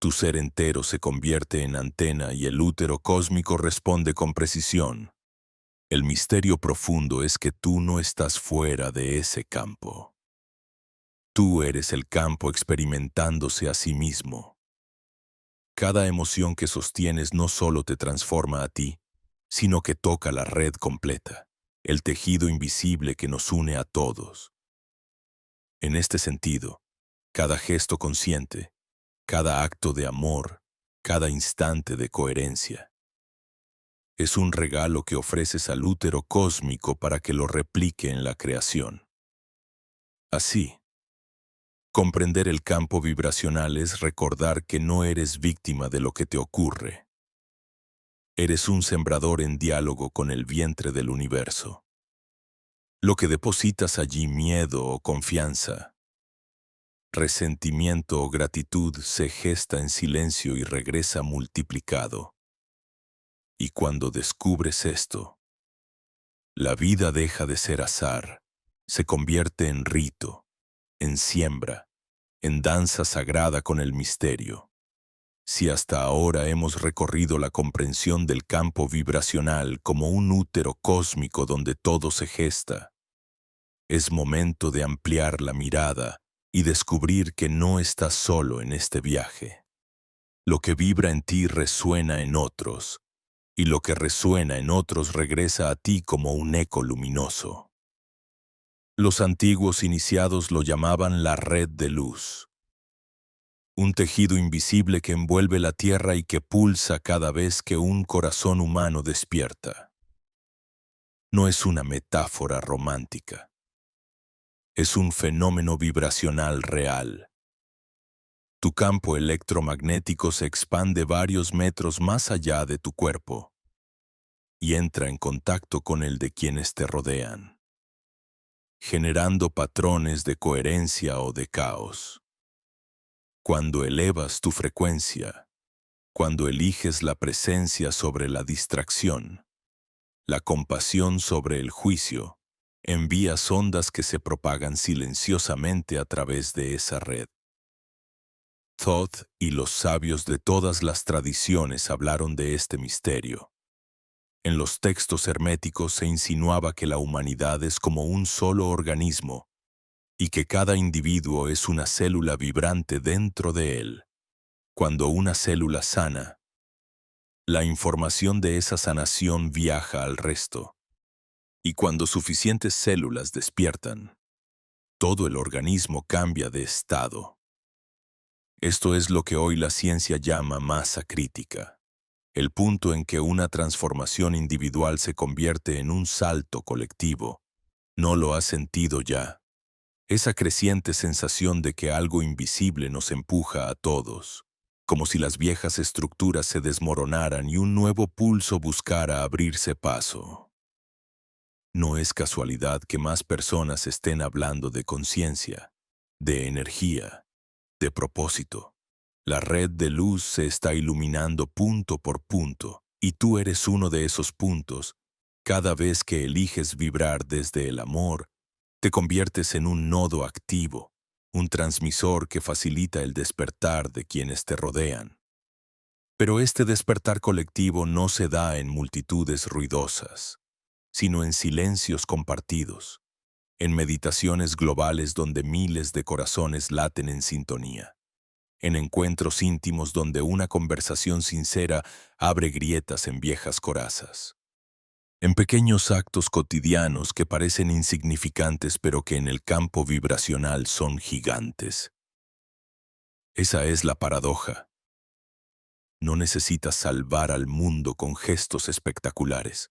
Tu ser entero se convierte en antena y el útero cósmico responde con precisión. El misterio profundo es que tú no estás fuera de ese campo. Tú eres el campo experimentándose a sí mismo. Cada emoción que sostienes no solo te transforma a ti, sino que toca la red completa, el tejido invisible que nos une a todos. En este sentido, cada gesto consciente, cada acto de amor, cada instante de coherencia, es un regalo que ofreces al útero cósmico para que lo replique en la creación. Así, comprender el campo vibracional es recordar que no eres víctima de lo que te ocurre. Eres un sembrador en diálogo con el vientre del universo. Lo que depositas allí, miedo o confianza, resentimiento o gratitud, se gesta en silencio y regresa multiplicado. Y cuando descubres esto, la vida deja de ser azar, se convierte en rito, en siembra, en danza sagrada con el misterio. Si hasta ahora hemos recorrido la comprensión del campo vibracional como un útero cósmico donde todo se gesta, es momento de ampliar la mirada y descubrir que no estás solo en este viaje. Lo que vibra en ti resuena en otros, y lo que resuena en otros regresa a ti como un eco luminoso. Los antiguos iniciados lo llamaban la red de luz. Un tejido invisible que envuelve la tierra y que pulsa cada vez que un corazón humano despierta. No es una metáfora romántica. Es un fenómeno vibracional real. Tu campo electromagnético se expande varios metros más allá de tu cuerpo y entra en contacto con el de quienes te rodean, generando patrones de coherencia o de caos. Cuando elevas tu frecuencia, cuando eliges la presencia sobre la distracción, la compasión sobre el juicio, envía ondas que se propagan silenciosamente a través de esa red. Thoth y los sabios de todas las tradiciones hablaron de este misterio. En los textos herméticos se insinuaba que la humanidad es como un solo organismo y que cada individuo es una célula vibrante dentro de él. Cuando una célula sana, la información de esa sanación viaja al resto. Y cuando suficientes células despiertan, todo el organismo cambia de estado. Esto es lo que hoy la ciencia llama masa crítica, el punto en que una transformación individual se convierte en un salto colectivo. ¿No lo has sentido ya? Esa creciente sensación de que algo invisible nos empuja a todos, como si las viejas estructuras se desmoronaran y un nuevo pulso buscara abrirse paso. No es casualidad que más personas estén hablando de conciencia, de energía, de propósito. La red de luz se está iluminando punto por punto, y tú eres uno de esos puntos. Cada vez que eliges vibrar desde el amor, te conviertes en un nodo activo, un transmisor que facilita el despertar de quienes te rodean. Pero este despertar colectivo no se da en multitudes ruidosas, sino en silencios compartidos, en meditaciones globales donde miles de corazones laten en sintonía, en encuentros íntimos donde una conversación sincera abre grietas en viejas corazas, en pequeños actos cotidianos que parecen insignificantes pero que en el campo vibracional son gigantes. Esa es la paradoja. No necesitas salvar al mundo con gestos espectaculares.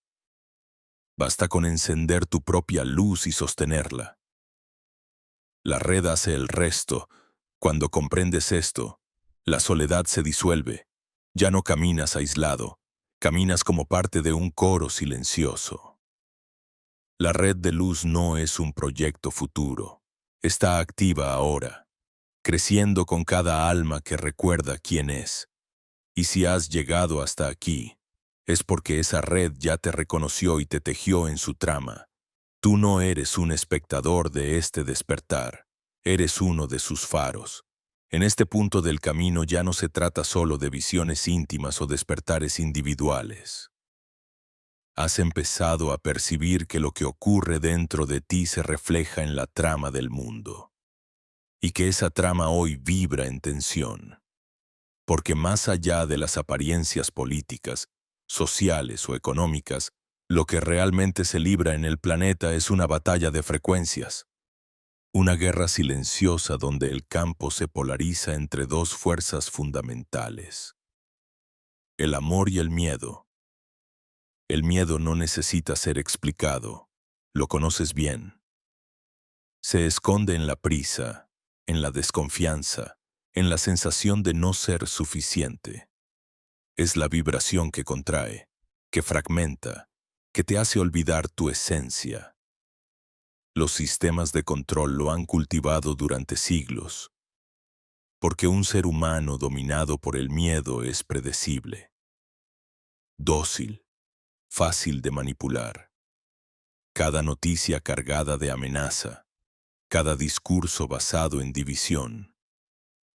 Basta con encender tu propia luz y sostenerla. La red hace el resto. Cuando comprendes esto, la soledad se disuelve. Ya no caminas aislado, caminas como parte de un coro silencioso. La red de luz no es un proyecto futuro. Está activa ahora, creciendo con cada alma que recuerda quién es. Y si has llegado hasta aquí, es porque esa red ya te reconoció y te tejió en su trama. Tú no eres un espectador de este despertar, eres uno de sus faros. En este punto del camino ya no se trata solo de visiones íntimas o despertares individuales. Has empezado a percibir que lo que ocurre dentro de ti se refleja en la trama del mundo, y que esa trama hoy vibra en tensión. Porque más allá de las apariencias políticas, sociales o económicas, lo que realmente se libra en el planeta es una batalla de frecuencias. Una guerra silenciosa donde el campo se polariza entre dos fuerzas fundamentales: el amor y el miedo. El miedo no necesita ser explicado, lo conoces bien. Se esconde en la prisa, en la desconfianza, en la sensación de no ser suficiente. Es la vibración que contrae, que fragmenta, que te hace olvidar tu esencia. Los sistemas de control lo han cultivado durante siglos, porque un ser humano dominado por el miedo es predecible, dócil, fácil de manipular. Cada noticia cargada de amenaza, cada discurso basado en división,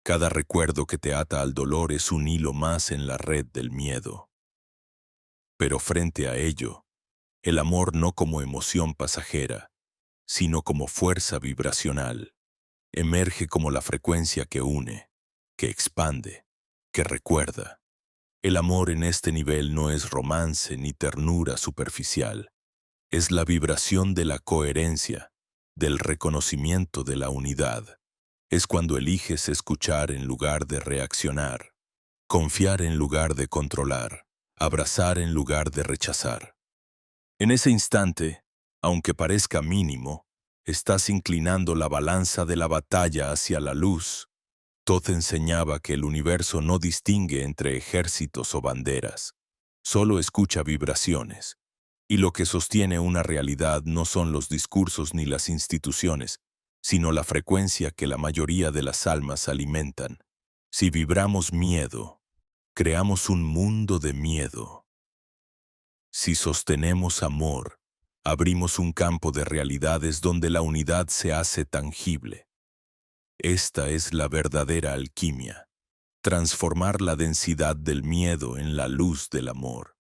cada recuerdo que te ata al dolor es un hilo más en la red del miedo. Pero frente a ello, el amor no como emoción pasajera, sino como fuerza vibracional, emerge como la frecuencia que une, que expande, que recuerda. El amor en este nivel no es romance ni ternura superficial, es la vibración de la coherencia, del reconocimiento de la unidad. Es cuando eliges escuchar en lugar de reaccionar, confiar en lugar de controlar, abrazar en lugar de rechazar. En ese instante, aunque parezca mínimo, estás inclinando la balanza de la batalla hacia la luz. Thoth enseñaba que el universo no distingue entre ejércitos o banderas, solo escucha vibraciones. Y lo que sostiene una realidad no son los discursos ni las instituciones, sino la frecuencia que la mayoría de las almas alimentan. Si vibramos miedo, creamos un mundo de miedo. Si sostenemos amor, Abrimos un campo de realidades donde la unidad se hace tangible. Esta es la verdadera alquimia, transformar la densidad del miedo en la luz del amor.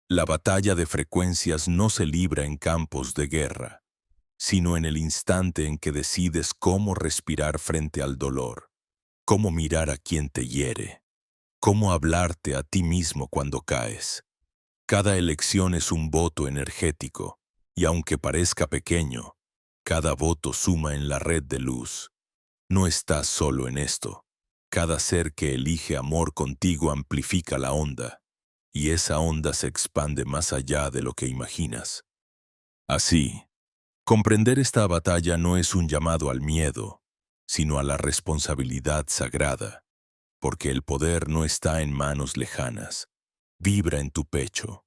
La batalla de frecuencias no se libra en campos de guerra, sino en el instante en que decides cómo respirar frente al dolor, cómo mirar a quien te hiere, cómo hablarte a ti mismo cuando caes. Cada elección es un voto energético, y aunque parezca pequeño, cada voto suma en la red de luz. No estás solo en esto. Cada ser que elige amor contigo amplifica la onda, y esa onda se expande más allá de lo que imaginas. Así, comprender esta batalla no es un llamado al miedo, sino a la responsabilidad sagrada, porque el poder no está en manos lejanas, vibra en tu pecho.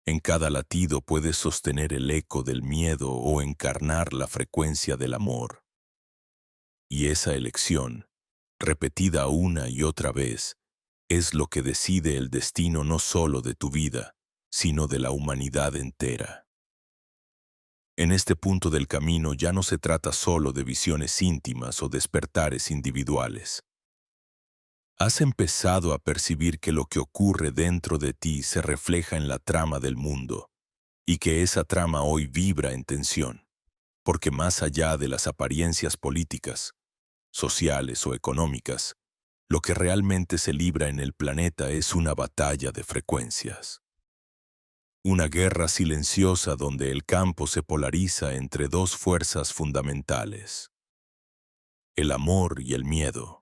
En cada latido puedes sostener el eco del miedo o encarnar la frecuencia del amor. Y esa elección, repetida una y otra vez, es lo que decide el destino no solo de tu vida, sino de la humanidad entera. En este punto del camino ya no se trata solo de visiones íntimas o despertares individuales. Has empezado a percibir que lo que ocurre dentro de ti se refleja en la trama del mundo, y que esa trama hoy vibra en tensión, porque más allá de las apariencias políticas, sociales o económicas, lo que realmente se libra en el planeta es una batalla de frecuencias. Una guerra silenciosa donde el campo se polariza entre dos fuerzas fundamentales: el amor y el miedo.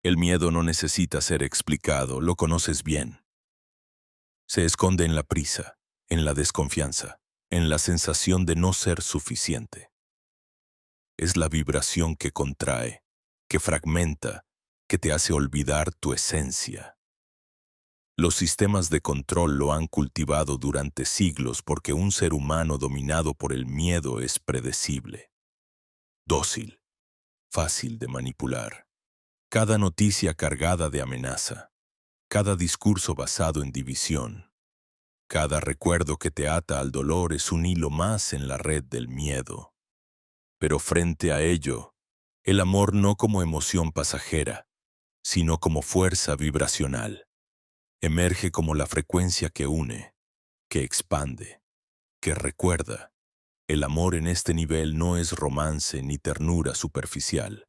El miedo no necesita ser explicado, lo conoces bien. Se esconde en la prisa, en la desconfianza, en la sensación de no ser suficiente. Es la vibración que contrae, que fragmenta, que te hace olvidar tu esencia. Los sistemas de control lo han cultivado durante siglos porque un ser humano dominado por el miedo es predecible, dócil, fácil de manipular. Cada noticia cargada de amenaza, cada discurso basado en división, cada recuerdo que te ata al dolor es un hilo más en la red del miedo. Pero frente a ello, el amor no como emoción pasajera, sino como fuerza vibracional. Emerge como la frecuencia que une, que expande, que recuerda. El amor en este nivel no es romance ni ternura superficial.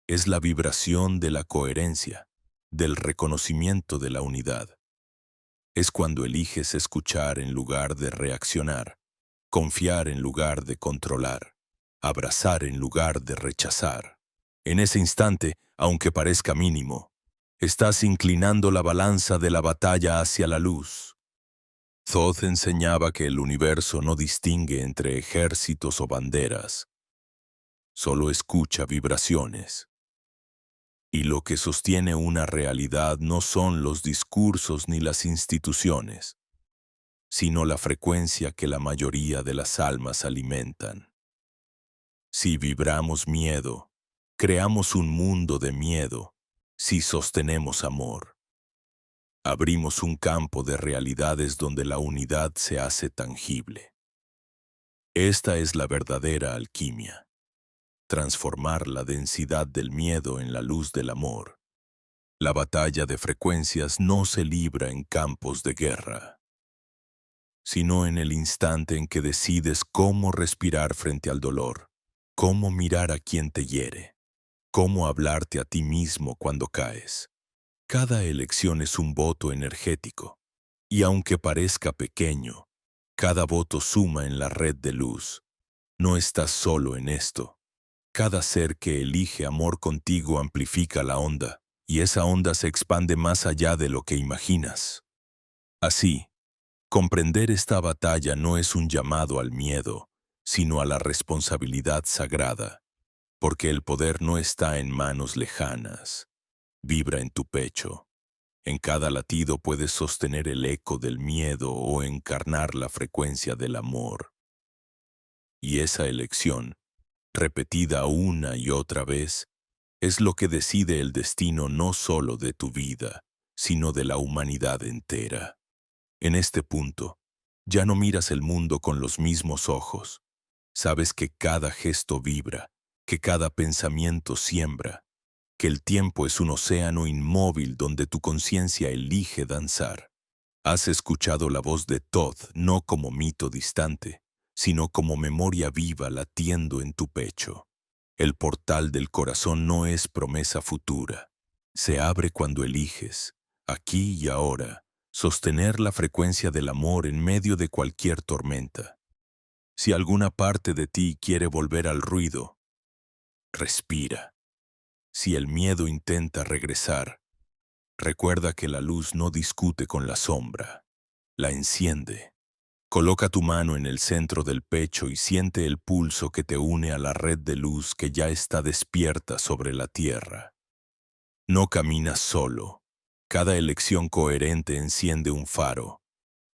Es la vibración de la coherencia, del reconocimiento de la unidad. Es cuando eliges escuchar en lugar de reaccionar, confiar en lugar de controlar, abrazar en lugar de rechazar. En ese instante, aunque parezca mínimo, estás inclinando la balanza de la batalla hacia la luz. Thoth enseñaba que el universo no distingue entre ejércitos o banderas, solo escucha vibraciones. Y lo que sostiene una realidad no son los discursos ni las instituciones, sino la frecuencia que la mayoría de las almas alimentan. Si vibramos miedo, creamos un mundo de miedo. Si sostenemos amor, abrimos un campo de realidades donde la unidad se hace tangible. Esta es la verdadera alquimia: transformar la densidad del miedo en la luz del amor. La batalla de frecuencias no se libra en campos de guerra, sino en el instante en que decides cómo respirar frente al dolor, cómo mirar a quien te hiere, cómo hablarte a ti mismo cuando caes. Cada elección es un voto energético, y aunque parezca pequeño, cada voto suma en la red de luz. No estás solo en esto. Cada ser que elige amor contigo amplifica la onda, y esa onda se expande más allá de lo que imaginas. Así, comprender esta batalla no es un llamado al miedo, sino a la responsabilidad sagrada, porque el poder no está en manos lejanas, vibra en tu pecho. En cada latido puedes sostener el eco del miedo o encarnar la frecuencia del amor. Y esa elección, repetida una y otra vez, es lo que decide el destino no solo de tu vida, sino de la humanidad entera. En este punto, Ya no miras el mundo con los mismos ojos. Sabes que cada gesto vibra, que cada pensamiento siembra, que el tiempo es un océano inmóvil donde tu conciencia elige danzar. Has escuchado la voz de Todd no como mito distante, sino como memoria viva latiendo en tu pecho. El portal del corazón no es promesa futura. Se abre cuando eliges, aquí y ahora, sostener la frecuencia del amor en medio de cualquier tormenta. Si alguna parte de ti quiere volver al ruido, respira. Si el miedo intenta regresar, recuerda que la luz no discute con la sombra, la enciende. Coloca tu mano en el centro del pecho y siente el pulso que te une a la red de luz que ya está despierta sobre la tierra. No caminas solo. Cada elección coherente enciende un faro.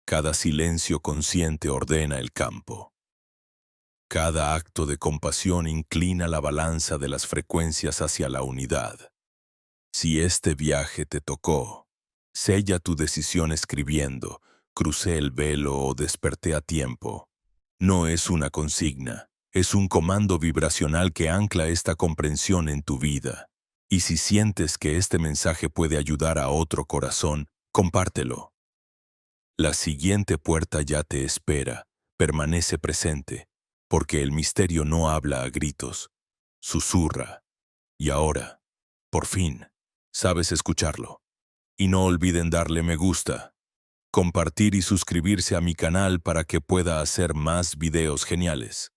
Cada silencio consciente ordena el campo. Cada acto de compasión inclina la balanza de las frecuencias hacia la unidad. Si este viaje te tocó, sella tu decisión escribiendo: crucé el velo o desperté a tiempo. No es una consigna, es un comando vibracional que ancla esta comprensión en tu vida. Y si sientes que este mensaje puede ayudar a otro corazón, compártelo. La siguiente puerta ya te espera, permanece presente, porque el misterio no habla a gritos, susurra. Y ahora, por fin, sabes escucharlo. Y no olviden darle me gusta, compartir y suscribirse a mi canal para que pueda hacer más videos geniales.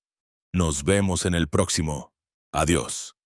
Nos vemos en el próximo. Adiós.